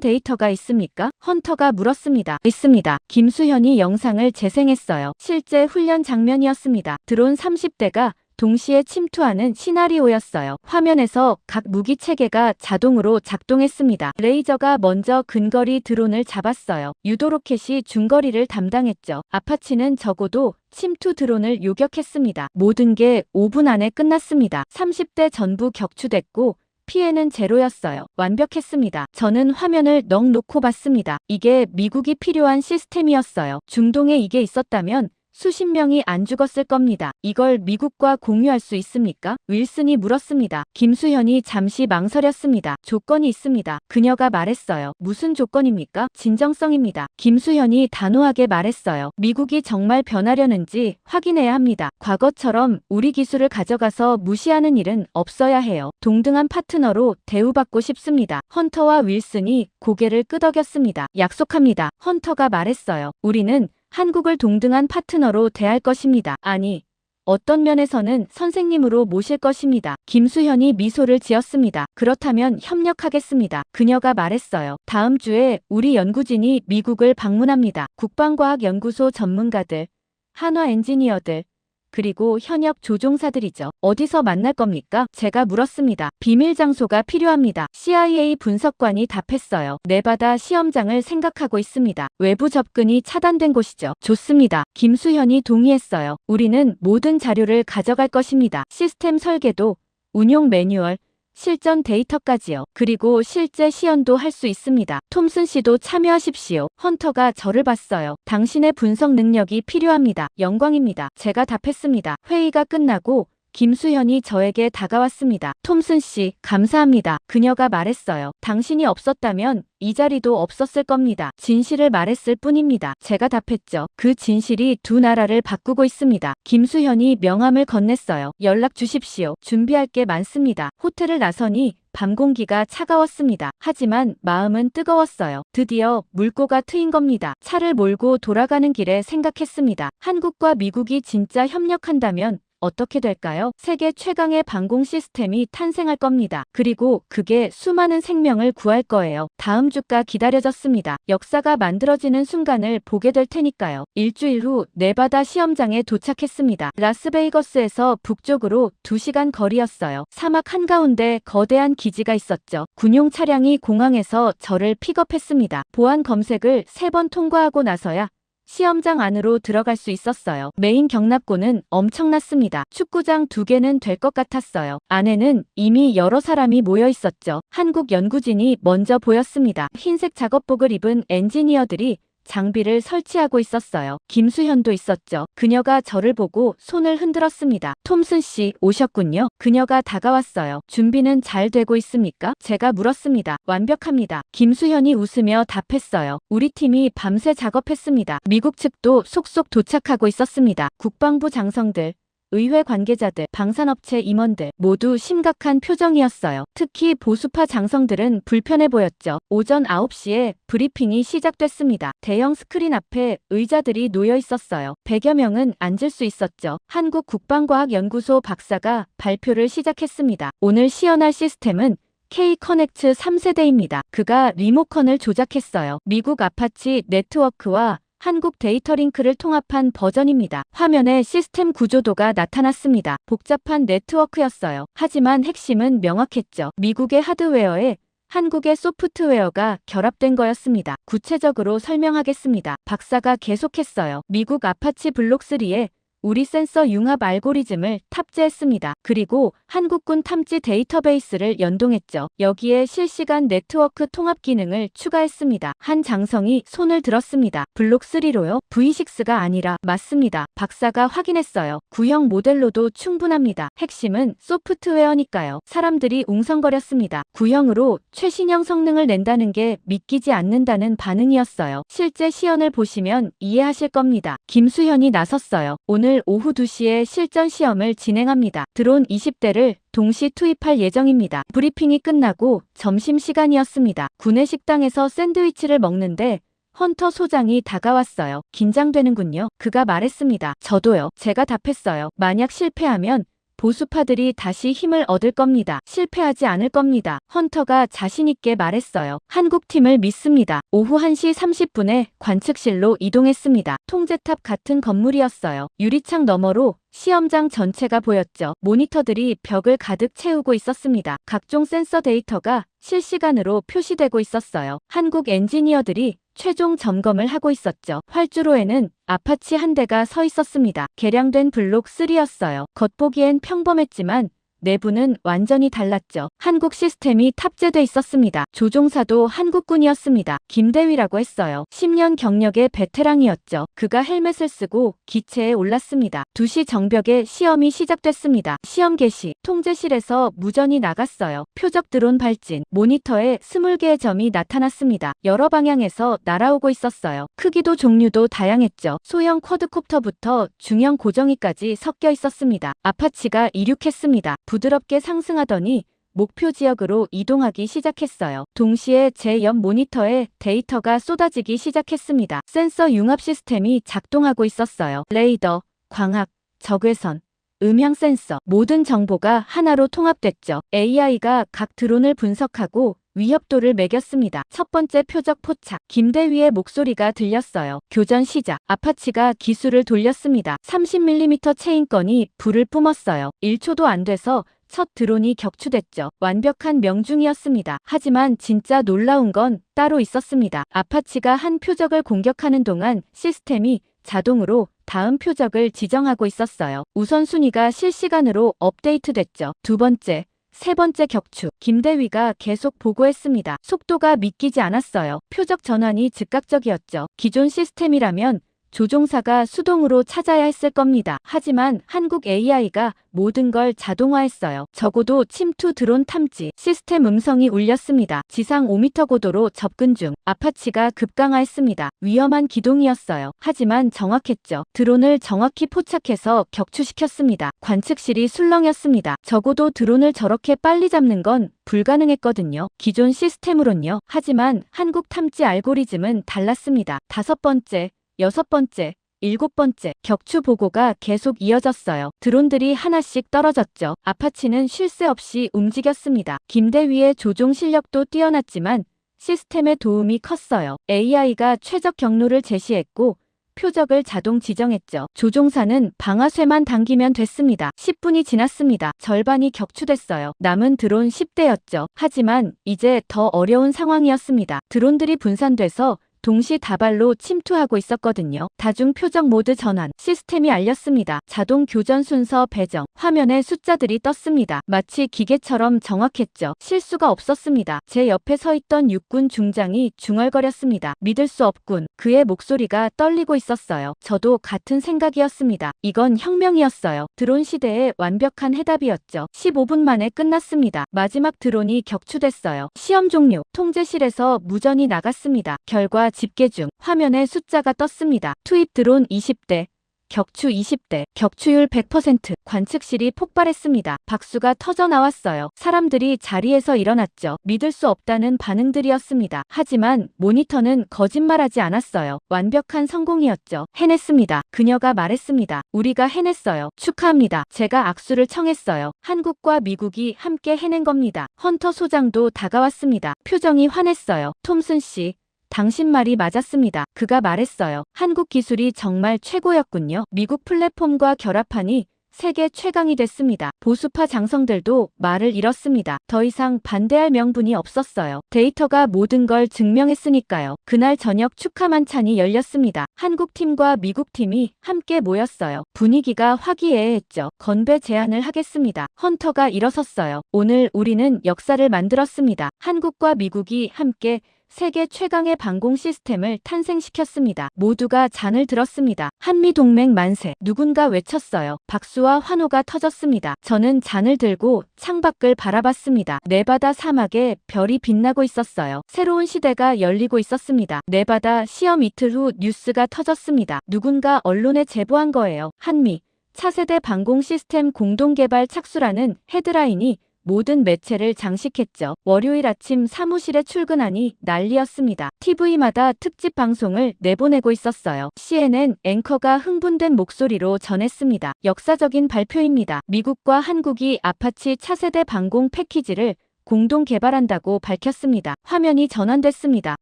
[SPEAKER 1] 데이터가 있습니까? 헌터가 물었습니다. 있습니다. 김수현이 영상을 재생했어요. 실제 훈련 장면이었습니다. 드론 30대가 동시에 침투하는 시나리오였어요. 화면에서 각 무기 체계가 자동으로 작동했습니다. 레이저가 먼저 근거리 드론을 잡았어요. 유도 로켓이 중거리를 담당했죠. 아파치는 적어도 침투 드론을 요격했습니다. 모든 게 5분 안에 끝났습니다. 30대 전부 격추됐고 피해는 제로였어요. 완벽했습니다. 저는 화면을 넋 놓고 봤습니다. 이게 미국이 필요한 시스템이었어요. 중동에 이게 있었다면 수십 명이 안 죽었을 겁니다. 이걸 미국과 공유할 수 있습니까? 윌슨이 물었습니다. 김수현이 잠시 망설였습니다. 조건이 있습니다. 그녀가 말했어요. 무슨 조건입니까? 진정성입니다. 김수현이 단호하게 말했어요. 미국이 정말 변하려는지 확인해야 합니다. 과거처럼 우리 기술을 가져가서 무시하는 일은 없어야 해요. 동등한 파트너로 대우받고 싶습니다. 헌터와 윌슨이 고개를 끄덕였습니다. 약속합니다. 헌터가 말했어요. 우리는 한국을 동등한 파트너로 대할 것입니다. 아니, 어떤 면에서는 선생님으로 모실 것입니다. 김수현이 미소를 지었습니다. 그렇다면 협력하겠습니다. 그녀가 말했어요. 다음 주에 우리 연구진이 미국을 방문합니다. 국방과학연구소 전문가들, 한화 엔지니어들, 그리고 현역 조종사들이죠. 어디서 만날 겁니까? 제가 물었습니다. 비밀 장소가 필요합니다. CIA 분석관이 답했어요. 네바다 시험장을 생각하고 있습니다. 외부 접근이 차단된 곳이죠. 좋습니다. 김수현이 동의했어요. 우리는 모든 자료를 가져갈 것입니다. 시스템 설계도, 운용 매뉴얼, 실전 데이터까지요. 그리고 실제 시연도 할 수 있습니다. 톰슨 씨도 참여하십시오. 헌터가 저를 봤어요. 당신의 분석 능력이 필요합니다. 영광입니다. 제가 답했습니다. 회의가 끝나고 김수현이 저에게 다가왔습니다. 톰슨 씨, 감사합니다. 그녀가 말했어요. 당신이 없었다면 이 자리도 없었을 겁니다. 진실을 말했을 뿐입니다. 제가 답했죠. 그 진실이 두 나라를 바꾸고 있습니다. 김수현이 명함을 건넸어요. 연락 주십시오. 준비할 게 많습니다. 호텔을 나서니 밤 공기가 차가웠습니다. 하지만 마음은 뜨거웠어요. 드디어 물꼬가 트인 겁니다. 차를 몰고 돌아가는 길에 생각했습니다. 한국과 미국이 진짜 협력한다면 어떻게 될까요? 세계 최강의 방공 시스템이 탄생할 겁니다. 그리고 그게 수많은 생명을 구할 거예요. 다음 주가 기다려졌습니다. 역사가 만들어지는 순간을 보게 될 테니까요. 일주일 후 네바다 시험장에 도착했습니다. 라스베이거스에서 북쪽으로 2시간 거리였어요. 사막 한가운데 거대한 기지가 있었죠. 군용 차량이 공항에서 저를 픽업했습니다. 보안 검색을 3번 통과하고 나서야 시험장 안으로 들어갈 수 있었어요. 메인 경납고는 엄청났습니다. 축구장 2개는 될 것 같았어요. 안에는 이미 여러 사람이 모여 있었죠. 한국 연구진이 먼저 보였습니다. 흰색 작업복을 입은 엔지니어들이 장비를 설치하고 있었어요. 김수현도 있었죠. 그녀가 저를 보고 손을 흔들었습니다. 톰슨 씨 오셨군요. 그녀가 다가왔어요. 준비는 잘 되고 있습니까? 제가 물었습니다. 완벽합니다. 김수현이 웃으며 답했어요. 우리 팀이 밤새 작업했습니다. 미국 측도 속속 도착하고 있었습니다. 국방부 장성들, 의회 관계자들, 방산업체 임원들 모두 심각한 표정이었어요. 특히 보수파 장성들은 불편해 보였죠. 오전 9시에 브리핑이 시작됐습니다. 대형 스크린 앞에 의자들이 놓여 있었어요. 100여 명은 앉을 수 있었죠. 한국 국방과학연구소 박사가 발표를 시작했습니다. 오늘 시연할 시스템은 K-커넥트 3세대입니다. 그가 리모컨을 조작했어요. 미국 아파치 네트워크와 한국 데이터링크를 통합한 버전입니다. 화면에 시스템 구조도가 나타났습니다. 복잡한 네트워크였어요. 하지만 핵심은 명확했죠. 미국의 하드웨어에 한국의 소프트웨어가 결합된 거였습니다. 구체적으로 설명하겠습니다. 박사가 계속했어요. 미국 아파치 블록3에 우리 센서 융합 알고리즘을 탑재했습니다. 그리고 한국군 탐지 데이터베이스를 연동했죠. 여기에 실시간 네트워크 통합 기능을 추가했습니다. 한 장성이 손을 들었습니다. 블록3로요? V6가 아니라 맞습니다. 박사가 확인했어요. 구형 모델로도 충분합니다. 핵심은 소프트웨어니까요. 사람들이 웅성거렸습니다. 구형으로 최신형 성능을 낸다는 게 믿기지 않는다는 반응이었어요. 실제 시연을 보시면 이해하실 겁니다. 김수현이 나섰어요. 오늘 오후 2시에 실전 시험을 진행합니다. 드론 20대를 동시 투입할 예정입니다. 브리핑이 끝나고 점심시간이었습니다. 구내 식당에서 샌드위치를 먹는데 헌터 소장이 다가왔어요. 긴장되는군요. 그가 말했습니다. 저도요. 제가 답했어요. 만약 실패하면 보수파들이 다시 힘을 얻을 겁니다. 실패하지 않을 겁니다. 헌터가 자신있게 말했어요. 한국팀을 믿습니다. 오후 1시 30분에 관측실로 이동했습니다. 통제탑 같은 건물이었어요. 유리창 너머로 시험장 전체가 보였죠. 모니터들이 벽을 가득 채우고 있었습니다. 각종 센서 데이터가 실시간으로 표시되고 있었어요. 한국 엔지니어들이 최종 점검을 하고 있었죠. 활주로에는 아파치 한 대가 서 있었습니다. 개량된 블록 3였어요. 겉보기엔 평범했지만 내부는 완전히 달랐죠. 한국 시스템이 탑재돼 있었습니다. 조종사도 한국군이었습니다. 김대위라고 했어요. 10년 경력의 베테랑이었죠. 그가 헬멧을 쓰고 기체에 올랐습니다. 2시 정벽에 시험이 시작됐습니다. 시험 개시, 통제실에서 무전이 나갔어요. 표적 드론 발진, 모니터에 20개의 점이 나타났습니다. 여러 방향에서 날아오고 있었어요. 크기도 종류도 다양했죠. 소형 쿼드콥터부터 중형 고정이까지 섞여 있었습니다. 아파치가 이륙했습니다. 부드럽게 상승하더니 목표 지역으로 이동하기 시작했어요. 동시에 제 옆 모니터에 데이터가 쏟아지기 시작했습니다. 센서 융합 시스템이 작동하고 있었어요. 레이더, 광학, 적외선, 음향 센서, 모든 정보가 하나로 통합됐죠. AI가 각 드론을 분석하고 위협도를 매겼습니다. 첫 번째 표적 포착. 김대위의 목소리가 들렸어요. 교전 시작. 아파치가 기술을 돌렸습니다. 30mm 체인건이 불을 뿜었어요. 1초도 안 돼서 첫 드론이 격추됐죠. 완벽한 명중이었습니다. 하지만 진짜 놀라운 건 따로 있었습니다. 아파치가 한 표적을 공격하는 동안 시스템이 자동으로 다음 표적을 지정하고 있었어요. 우선순위가 실시간으로 업데이트됐죠. 두 번째, 세 번째 격추. 김대위가 계속 보고했습니다. 속도가 믿기지 않았어요. 표적 전환이 즉각적이었죠. 기존 시스템이라면 조종사가 수동으로 찾아야 했을 겁니다. 하지만 한국 AI가 모든 걸 자동화했어요. 적어도 침투 드론 탐지 시스템 음성이 울렸습니다. 지상 5m 고도로 접근 중. 아파치가 급강하했습니다. 위험한 기동이었어요. 하지만 정확했죠. 드론을 정확히 포착해서 격추시켰습니다. 관측실이 술렁였습니다. 적어도 드론을 저렇게 빨리 잡는 건 불가능했거든요. 기존 시스템으론요. 하지만 한국 탐지 알고리즘은 달랐습니다. 다섯 번째, 여섯 번째, 일곱 번째 격추 보고가 계속 이어졌어요. 드론들이 하나씩 떨어졌죠. 아파치는 쉴 새 없이 움직였습니다. 김대위의 조종 실력도 뛰어났지만 시스템의 도움이 컸어요. AI가 최적 경로를 제시했고 표적을 자동 지정했죠. 조종사는 방아쇠만 당기면 됐습니다. 10분이 지났습니다. 절반이 격추됐어요. 남은 드론 10대였죠. 하지만 이제 더 어려운 상황이었습니다. 드론들이 분산돼서 동시다발로 침투하고 있었거든요. 다중 표적 모드 전환. 시스템이 알렸습니다. 자동 교전 순서 배정. 화면에 숫자들이 떴습니다. 마치 기계처럼 정확했죠. 실수가 없었습니다. 제 옆에 서 있던 육군 중장이 중얼거렸습니다. 믿을 수 없군. 그의 목소리가 떨리고 있었어요. 저도 같은 생각이었습니다. 이건 혁명이었어요. 드론 시대의 완벽한 해답이었죠. 15분 만에 끝났습니다. 마지막 드론이 격추됐어요. 시험 종료. 통제실에서 무전이 나갔습니다. 결과 집계 중. 화면에 숫자가 떴습니다. 투입 드론 20대, 격추 20대, 격추율 100%. 관측실이 폭발했습니다. 박수가 터져 나왔어요. 사람들이 자리에서 일어났죠. 믿을 수 없다는 반응들이었습니다. 하지만 모니터는 거짓말하지 않았어요. 완벽한 성공이었죠. 해냈습니다. 그녀가 말했습니다. 우리가 해냈어요. 축하합니다. 제가 악수를 청했어요. 한국과 미국이 함께 해낸 겁니다. 헌터 소장도 다가왔습니다. 표정이 환했어요. 톰슨 씨. 당신 말이 맞았습니다. 그가 말했어요. 한국 기술이 정말 최고였군요. 미국 플랫폼과 결합하니 세계 최강이 됐습니다. 보수파 장성들도 말을 잃었습니다. 더 이상 반대할 명분이 없었어요. 데이터가 모든 걸 증명했으니까요. 그날 저녁 축하 만찬이 열렸습니다. 한국팀과 미국팀이 함께 모였어요. 분위기가 화기애애했죠. 건배 제안을 하겠습니다. 헌터가 일어섰어요. 오늘 우리는 역사를 만들었습니다. 한국과 미국이 함께 세계 최강의 방공 시스템을 탄생시켰습니다. 모두가 잔을 들었습니다. 한미동맹 만세. 누군가 외쳤어요. 박수와 환호가 터졌습니다. 저는 잔을 들고 창밖을 바라봤습니다. 네바다 사막에 별이 빛나고 있었어요. 새로운 시대가 열리고 있었습니다. 네바다 시험 이틀 후 뉴스가 터졌습니다. 누군가 언론에 제보한 거예요. 한미 차세대 방공 시스템 공동개발 착수라는 헤드라인이 모든 매체를 장식했죠. 월요일 아침 사무실에 출근하니 난리였습니다. TV마다 특집 방송을 내보내고 있었어요. CNN 앵커가 흥분된 목소리로 전했습니다. 역사적인 발표입니다. 미국과 한국이 아파치 차세대 방공 패키지를 공동 개발한다고 밝혔습니다. 화면이 전환됐습니다.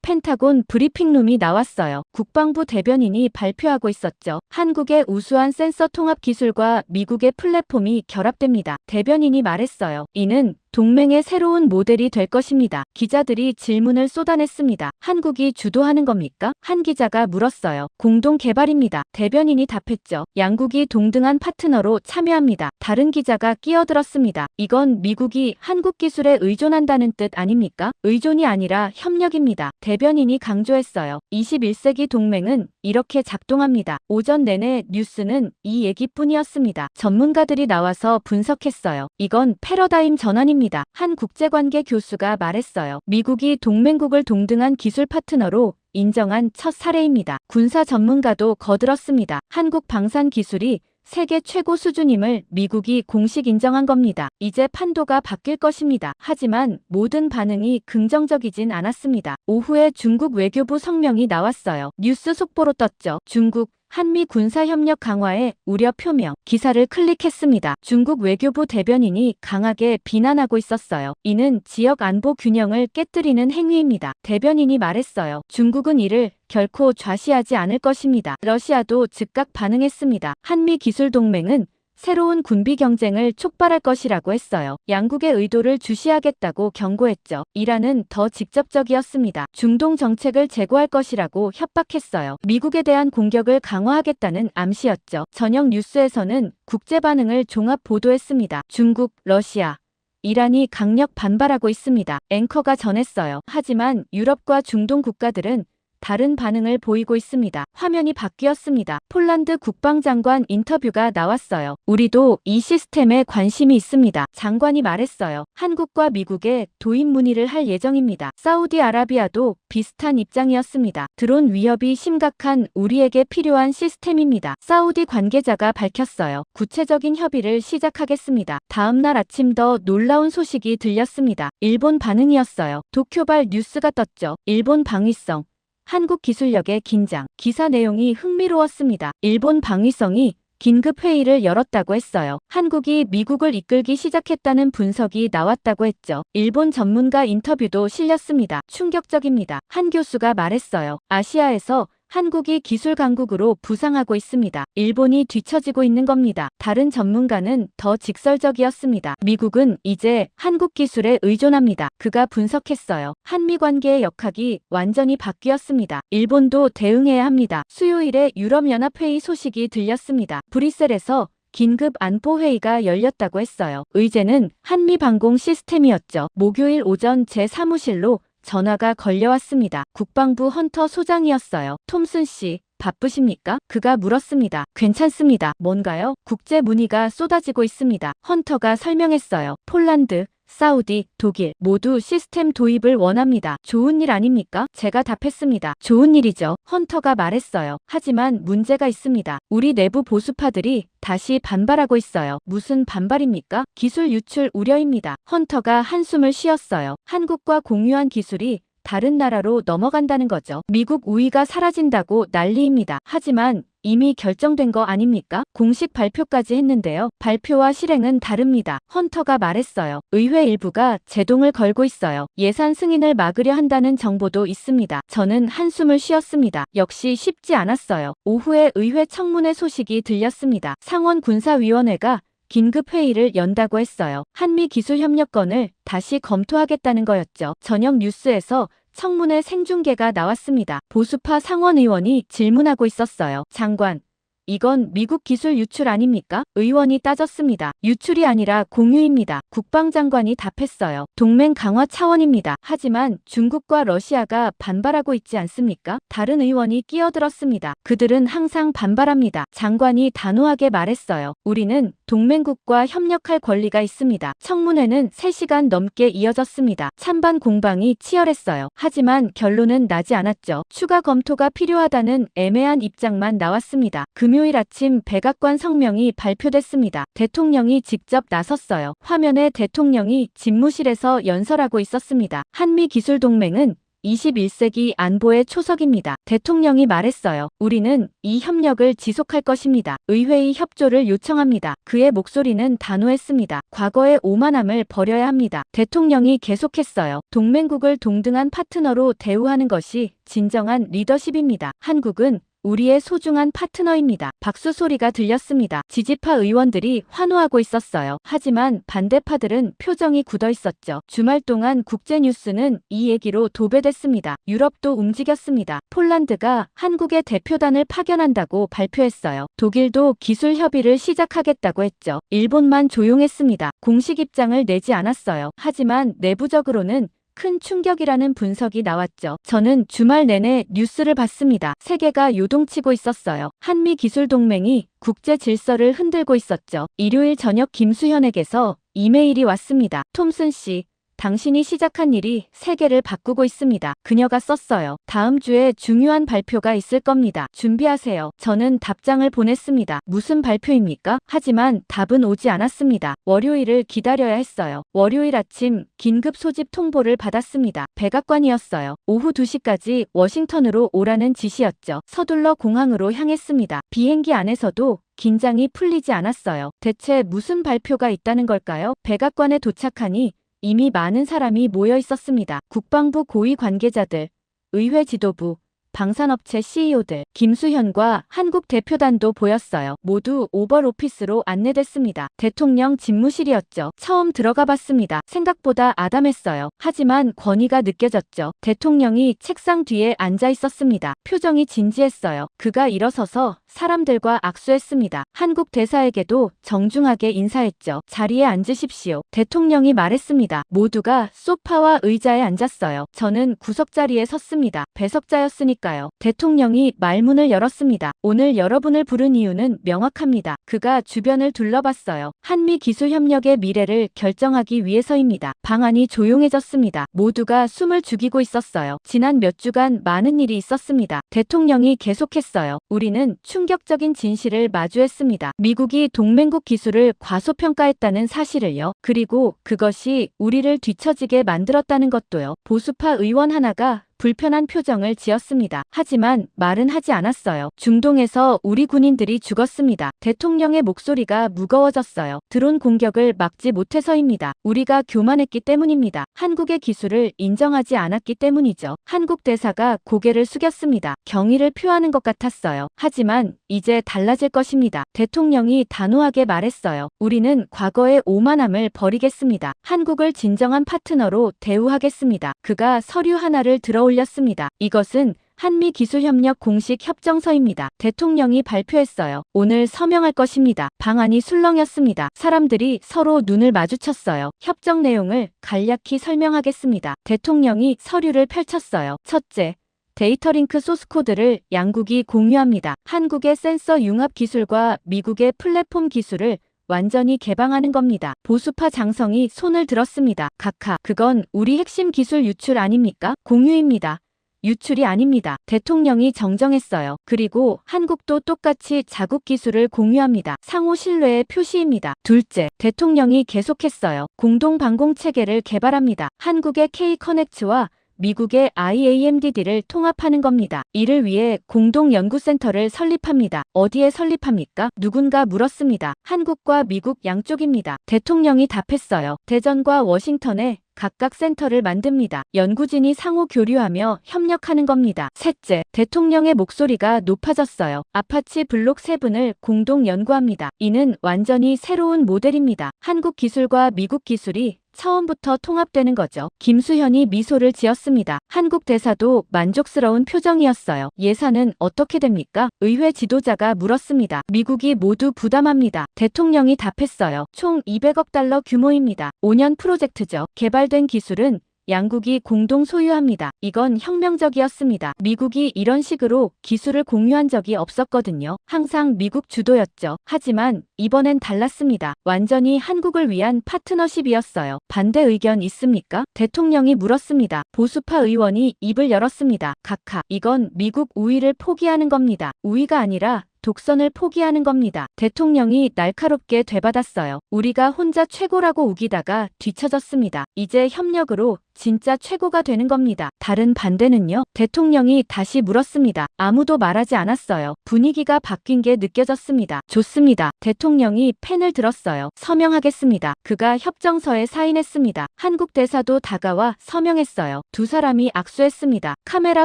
[SPEAKER 1] 펜타곤 브리핑룸이 나왔어요. 국방부 대변인이 발표하고 있었죠. 한국의 우수한 센서 통합 기술과 미국의 플랫폼이 결합됩니다. 대변인이 말했어요. 이는 동맹의 새로운 모델이 될 것입니다. 기자들이 질문을 쏟아냈습니다. 한국이 주도하는 겁니까? 한 기자가 물었어요. 공동 개발입니다. 대변인이 답했죠. 양국이 동등한 파트너로 참여합니다. 다른 기자가 끼어들었습니다. 이건 미국이 한국 기술에 의존한다는 뜻 아닙니까? 의존이 아니라 협력입니다. 대변인이 강조했어요. 21세기 동맹은 이렇게 작동합니다. 오전 내내 뉴스는 이 얘기뿐이었습니다. 전문가들이 나와서 분석했어요. 이건 패러다임 전환입니다. 한 국제관계 교수가 말했어요. 미국이 동맹국을 동등한 기술 파트너로 인정한 첫 사례입니다. 군사 전문가도 거들었습니다. 한국 방산 기술이 세계 최고 수준임을 미국이 공식 인정한 겁니다. 이제 판도가 바뀔 것입니다. 하지만 모든 반응이 긍정적이진 않았습니다. 오후에 중국 외교부 성명이 나왔어요. 뉴스 속보로 떴죠. 중국 한미 군사협력 강화에 우려 표명. 기사를 클릭했습니다. 중국 외교부 대변인이 강하게 비난하고 있었어요. 이는 지역 안보 균형을 깨뜨리는 행위입니다. 대변인이 말했어요. 중국은 이를 결코 좌시하지 않을 것입니다. 러시아도 즉각 반응했습니다. 한미 기술 동맹은 새로운 군비 경쟁을 촉발할 것이라고 했어요. 양국의 의도를 주시하겠다고 경고했죠. 이란은 더 직접적이었습니다. 중동 정책을 재고할 것이라고 협박했어요. 미국에 대한 공격을 강화하겠다는 암시였죠. 저녁 뉴스에서는 국제 반응을 종합 보도했습니다. 중국, 러시아, 이란이 강력 반발하고 있습니다. 앵커가 전했어요. 하지만 유럽과 중동 국가들은 다른 반응을 보이고 있습니다. 화면이 바뀌었습니다. 폴란드 국방장관 인터뷰가 나왔어요. 우리도 이 시스템에 관심이 있습니다. 장관이 말했어요. 한국과 미국에 도입 문의를 할 예정입니다. 사우디아라비아도 비슷한 입장이었습니다. 드론 위협이 심각한 우리에게 필요한 시스템입니다. 사우디 관계자가 밝혔어요. 구체적인 협의를 시작하겠습니다. 다음 날 아침 더 놀라운 소식이 들렸습니다. 일본 반응이었어요. 도쿄발 뉴스가 떴죠. 일본 방위성. 한국 기술력의 긴장. 기사 내용이 흥미로웠습니다. 일본 방위성이 긴급 회의를 열었다고 했어요. 한국이 미국을 이끌기 시작했다는 분석이 나왔다고 했죠. 일본 전문가 인터뷰도 실렸습니다. 충격적입니다. 한 교수가 말했어요. 아시아에서 한국이 기술 강국으로 부상하고 있습니다. 일본이 뒤처지고 있는 겁니다. 다른 전문가는 더 직설적이었습니다. 미국은 이제 한국 기술에 의존합니다. 그가 분석했어요. 한미 관계의 역학이 완전히 바뀌었습니다. 일본도 대응해야 합니다. 수요일에 유럽연합회의 소식이 들렸습니다. 브뤼셀에서 긴급 안보회의가 열렸다고 했어요. 의제는 한미 방공 시스템이었죠. 목요일 오전 제 사무실로 전화가 걸려왔습니다. 국방부 헌터 소장이었어요. 톰슨 씨, 바쁘십니까? 그가 물었습니다. 괜찮습니다. 뭔가요? 국제 문의가 쏟아지고 있습니다. 헌터가 설명했어요. 폴란드, 사우디, 독일 모두 시스템 도입을 원합니다. 좋은 일 아닙니까? 제가 답했습니다. 좋은 일이죠. 헌터가 말했어요. 하지만 문제가 있습니다. 우리 내부 보수파들이 다시 반발하고 있어요. 무슨 반발입니까? 기술 유출 우려입니다. 헌터가 한숨을 쉬었어요. 한국과 공유한 기술이 다른 나라로 넘어간다는 거죠. 미국 우위가 사라진다고 난리입니다. 하지만 이미 결정된 거 아닙니까? 공식 발표까지 했는데요. 발표와 실행은 다릅니다. 헌터가 말했어요. 의회 일부가 제동을 걸고 있어요. 예산 승인을 막으려 한다는 정보도 있습니다. 저는 한숨을 쉬었습니다. 역시 쉽지 않았어요. 오후에 의회 청문회 소식이 들렸습니다. 상원 군사위원회가 긴급 회의를 연다고 했어요. 한미 기술협력건을 다시 검토하겠다는 거였죠. 저녁 뉴스에서 청문회 생중계가 나왔습니다. 보수파 상원 의원이 질문하고 있었어요. 장관, 이건 미국 기술 유출 아닙니까? 의원이 따졌습니다. 유출이 아니라 공유입니다. 국방장관이 답했어요. 동맹 강화 차원입니다. 하지만 중국과 러시아가 반발하고 있지 않습니까? 다른 의원이 끼어들었습니다. 그들은 항상 반발합니다. 장관이 단호하게 말했어요. 우리는 동맹국과 협력할 권리가 있습니다. 청문회는 3시간 넘게 이어졌습니다. 찬반 공방이 치열했어요. 하지만 결론은 나지 않았죠. 추가 검토가 필요하다는 애매한 입장만 나왔습니다. 금요일 아침 백악관 성명이 발표됐습니다. 대통령이 직접 나섰어요. 화면에 대통령이 집무실에서 연설하고 있었습니다. 한미기술동맹은 21세기 안보의 초석입니다. 대통령이 말했어요. 우리는 이 협력을 지속할 것입니다. 의회의 협조를 요청합니다. 그의 목소리는 단호했습니다. 과거의 오만함을 버려야 합니다. 대통령이 계속했어요. 동맹국을 동등한 파트너로 대우하는 것이 진정한 리더십입니다. 한국은 우리의 소중한 파트너입니다. 박수 소리가 들렸습니다. 지지파 의원들이 환호하고 있었어요. 하지만 반대파들은 표정이 굳어 있었죠. 주말 동안 국제뉴스는 이 얘기로 도배됐습니다. 유럽도 움직였습니다. 폴란드가 한국의 대표단을 파견한다고 발표했어요. 독일도 기술 협의를 시작하겠다고 했죠. 일본만 조용했습니다. 공식 입장을 내지 않았어요. 하지만 내부적으로는 큰 충격이라는 분석이 나왔죠. 저는 주말 내내 뉴스를 봤습니다. 세계가 요동치고 있었어요. 한미기술동맹이 국제 질서를 흔들고 있었죠. 일요일 저녁 김수현에게서 이메일이 왔습니다. 톰슨 씨, 당신이 시작한 일이 세계를 바꾸고 있습니다. 그녀가 썼어요. 다음 주에 중요한 발표가 있을 겁니다. 준비하세요. 저는 답장을 보냈습니다. 무슨 발표입니까? 하지만 답은 오지 않았습니다. 월요일을 기다려야 했어요. 월요일 아침 긴급 소집 통보를 받았습니다. 백악관이었어요. 오후 2시까지 워싱턴으로 오라는 지시였죠. 서둘러 공항으로 향했습니다. 비행기 안에서도 긴장이 풀리지 않았어요. 대체 무슨 발표가 있다는 걸까요? 백악관에 도착하니 이미 많은 사람이 모여 있었습니다. 국방부 고위 관계자들, 의회 지도부, 방산업체 CEO들, 김수현과 한국 대표단도 보였어요. 모두 오벌 오피스로 안내됐습니다. 대통령 집무실이었죠. 처음 들어가 봤습니다. 생각보다 아담했어요. 하지만 권위가 느껴졌죠. 대통령이 책상 뒤에 앉아 있었습니다. 표정이 진지했어요. 그가 일어서서 사람들과 악수했습니다. 한국 대사에게도 정중하게 인사했죠. 자리에 앉으십시오. 대통령이 말했습니다. 모두가 소파와 의자에 앉았어요. 저는 구석자리에 섰습니다. 배석자였으니까요. 대통령이 말문을 열었습니다. 오늘 여러분을 부른 이유는 명확합니다. 그가 주변을 둘러봤어요. 한미 기술 협력의 미래를 결정하기 위해서입니다. 방안이 조용해졌습니다. 모두가 숨을 죽이고 있었어요. 지난 몇 주간 많은 일이 있었습니다. 대통령이 계속했어요. 우리는 충격적인 진실을 마주했습니다. 미국이 동맹국 기술을 과소평가했다는 사실을요. 그리고 그것이 우리를 뒤처지게 만들었다는 것도요. 보수파 의원 하나가 불편한 표정을 지었습니다. 하지만 말은 하지 않았어요. 중동에서 우리 군인들이 죽었습니다. 대통령의 목소리가 무거워졌어요. 드론 공격을 막지 못해서입니다. 우리가 교만했기 때문입니다. 한국의 기술을 인정하지 않았기 때문이죠. 한국 대사가 고개를 숙였습니다. 경의를 표하는 것 같았어요. 하지만 이제 달라질 것입니다. 대통령이 단호하게 말했어요. 우리는 과거의 오만함을 버리겠습니다. 한국을 진정한 파트너로 대우하겠습니다. 그가 서류 하나를 들어올렸습니다. 이것은 한미기술협력 공식 협정서입니다. 대통령이 발표했어요. 오늘 서명할 것입니다. 방안이 술렁였습니다. 사람들이 서로 눈을 마주쳤어요. 협정 내용을 간략히 설명하겠습니다. 대통령이 서류를 펼쳤어요. 첫째, 데이터링크 소스코드를 양국이 공유합니다. 한국의 센서 융합 기술과 미국의 플랫폼 기술을 완전히 개방하는 겁니다. 보수파 장성이 손을 들었습니다. 각하, 그건 우리 핵심 기술 유출 아닙니까? 공유입니다. 유출이 아닙니다. 대통령이 정정했어요. 그리고 한국도 똑같이 자국 기술을 공유합니다. 상호 신뢰의 표시입니다. 둘째, 대통령이 계속했어요. 공동 방공 체계를 개발합니다. 한국의 K-커넥트와 미국의 IAMDD를 통합하는 겁니다. 이를 위해 공동연구센터를 설립합니다. 어디에 설립합니까? 누군가 물었습니다. 한국과 미국 양쪽입니다. 대통령이 답했어요. 대전과 워싱턴에 각각 센터를 만듭니다. 연구진이 상호 교류하며 협력하는 겁니다. 셋째, 대통령의 목소리가 높아졌어요. 아파치 블록 7을 공동 연구합니다. 이는 완전히 새로운 모델입니다. 한국 기술과 미국 기술이 처음부터 통합되는 거죠. 김수현이 미소를 지었습니다. 한국 대사도 만족스러운 표정이었어요. 예산은 어떻게 됩니까? 의회 지도자가 물었습니다. 미국이 모두 부담합니다. 대통령이 답했어요. 총 200억 달러 규모입니다. 5년 프로젝트죠. 개발된 기술은 양국이 공동 소유합니다. 이건 혁명적이었습니다. 미국이 이런 식으로 기술을 공유한 적이 없었거든요. 항상 미국 주도였죠. 하지만 이번엔 달랐습니다. 완전히 한국을 위한 파트너십이었어요. 반대 의견 있습니까? 대통령이 물었습니다. 보수파 의원이 입을 열었습니다. 각하, 이건 미국 우위를 포기하는 겁니다. 우위가 아니라 독선을 포기하는 겁니다. 대통령이 날카롭게 되받았어요. 우리가 혼자 최고라고 우기다가 뒤처졌습니다. 이제 협력으로 진짜 최고가 되는 겁니다. 다른 반대는요? 대통령이 다시 물었습니다. 아무도 말하지 않았어요. 분위기가 바뀐 게 느껴졌습니다. 좋습니다. 대통령이 펜을 들었어요. 서명하겠습니다. 그가 협정서에 사인했습니다. 한국 대사도 다가와 서명했어요. 두 사람이 악수했습니다. 카메라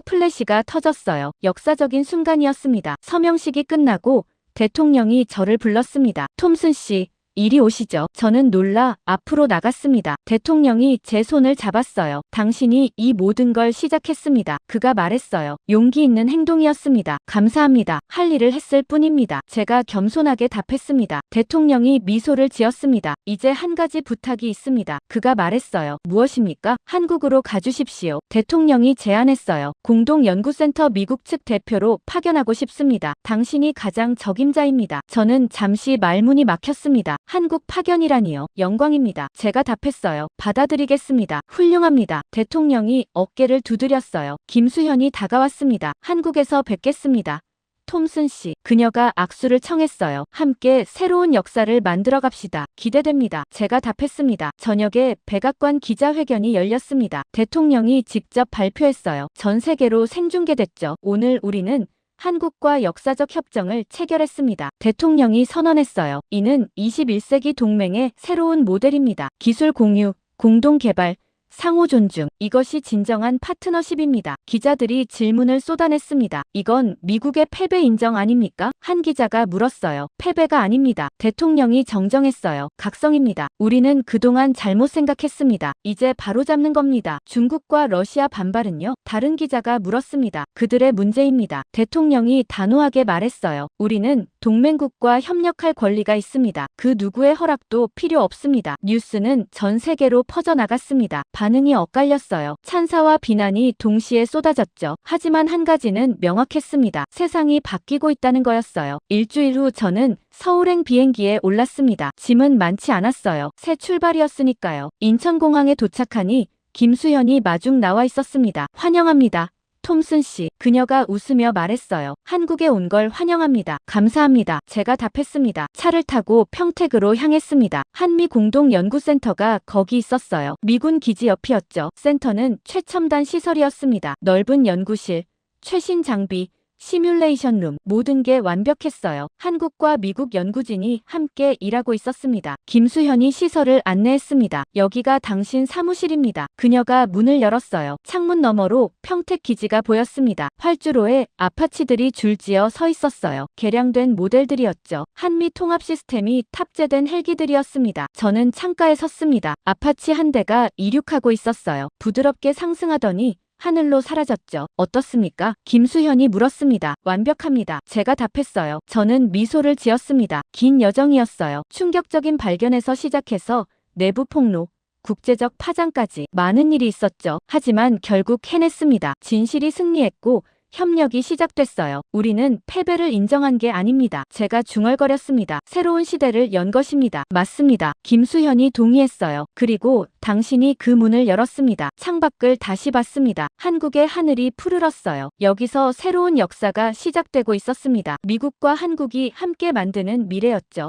[SPEAKER 1] 플래시가 터졌어요. 역사적인 순간이었습니다. 서명식이 끝나고 대통령이 저를 불렀습니다. 톰슨 씨, 이리 오시죠. 저는 놀라 앞으로 나갔습니다. 대통령이 제 손을 잡았어요. 당신이 이 모든 걸 시작했습니다. 그가 말했어요. 용기 있는 행동이었습니다. 감사합니다. 할 일을 했을 뿐입니다. 제가 겸손하게 답했습니다. 대통령이 미소를 지었습니다. 이제 한 가지 부탁이 있습니다. 그가 말했어요. 무엇입니까? 한국으로 가주십시오. 대통령이 제안했어요. 공동연구센터 미국 측 대표로 파견하고 싶습니다. 당신이 가장 적임자입니다. 저는 잠시 말문이 막혔습니다. 한국 파견이라니요. 영광입니다. 제가 답했어요. 받아들이겠습니다. 훌륭합니다. 대통령이 어깨를 두드렸어요. 김수현이 다가왔습니다. 한국에서 뵙겠습니다. 톰슨 씨, 그녀가 악수를 청했어요. 함께 새로운 역사를 만들어 갑시다. 기대됩니다. 제가 답했습니다. 저녁에 백악관 기자회견이 열렸습니다. 대통령이 직접 발표했어요. 전 세계로 생중계됐죠. 오늘 우리는 한국과 역사적 협정을 체결했습니다. 대통령이 선언했어요. 이는 21세기 동맹의 새로운 모델입니다. 기술 공유, 공동 개발, 상호 존중. 이것이 진정한 파트너십입니다. 기자들이 질문을 쏟아냈습니다. 이건 미국의 패배 인정 아닙니까? 한 기자가 물었어요. 패배가 아닙니다. 대통령이 정정했어요. 각성입니다. 우리는 그동안 잘못 생각했습니다. 이제 바로잡는 겁니다. 중국과 러시아 반발은요? 다른 기자가 물었습니다. 그들의 문제입니다. 대통령이 단호하게 말했어요. 우리는 동맹국과 협력할 권리가 있습니다. 그 누구의 허락도 필요 없습니다. 뉴스는 전 세계로 퍼져나갔습니다. 반응이 엇갈렸어요. 찬사와 비난이 동시에 쏟아졌죠. 하지만 한 가지는 명확했습니다. 세상이 바뀌고 있다는 거였어요. 일주일 후 저는 서울행 비행기에 올랐습니다. 짐은 많지 않았어요. 새 출발이었으니까요. 인천공항에 도착하니 김수현이 마중 나와 있었습니다. 환영합니다. 톰슨 씨, 그녀가 웃으며 말했어요. 한국에 온 걸 환영합니다. 감사합니다. 제가 답했습니다. 차를 타고 평택으로 향했습니다. 한미 공동연구센터가 거기 있었어요. 미군 기지 옆이었죠. 센터는 최첨단 시설이었습니다. 넓은 연구실, 최신 장비, 시뮬레이션 룸, 모든 게 완벽했어요. 한국과 미국 연구진이 함께 일하고 있었습니다. 김수현이 시설을 안내했습니다. 여기가 당신 사무실입니다. 그녀가 문을 열었어요. 창문 너머로 평택 기지가 보였습니다. 활주로에 아파치들이 줄지어 서 있었어요. 개량된 모델들이었죠. 한미 통합 시스템이 탑재된 헬기들이었습니다. 저는 창가에 섰습니다. 아파치 한 대가 이륙하고 있었어요. 부드럽게 상승하더니 하늘로 사라졌죠. 어떻습니까? 김수현이 물었습니다. 완벽합니다. 제가 답했어요. 저는 미소를 지었습니다. 긴 여정이었어요. 충격적인 발견에서 시작해서 내부 폭로, 국제적 파장까지 많은 일이 있었죠. 하지만 결국 해냈습니다. 진실이 승리했고 협력이 시작됐어요. 우리는 패배를 인정한 게 아닙니다. 제가 중얼거렸습니다. 새로운 시대를 연 것입니다. 맞습니다. 김수현이 동의했어요. 그리고 당신이 그 문을 열었습니다. 창밖을 다시 봤습니다. 한국의 하늘이 푸르렀어요. 여기서 새로운 역사가 시작되고 있었습니다. 미국과 한국이 함께 만드는 미래였죠.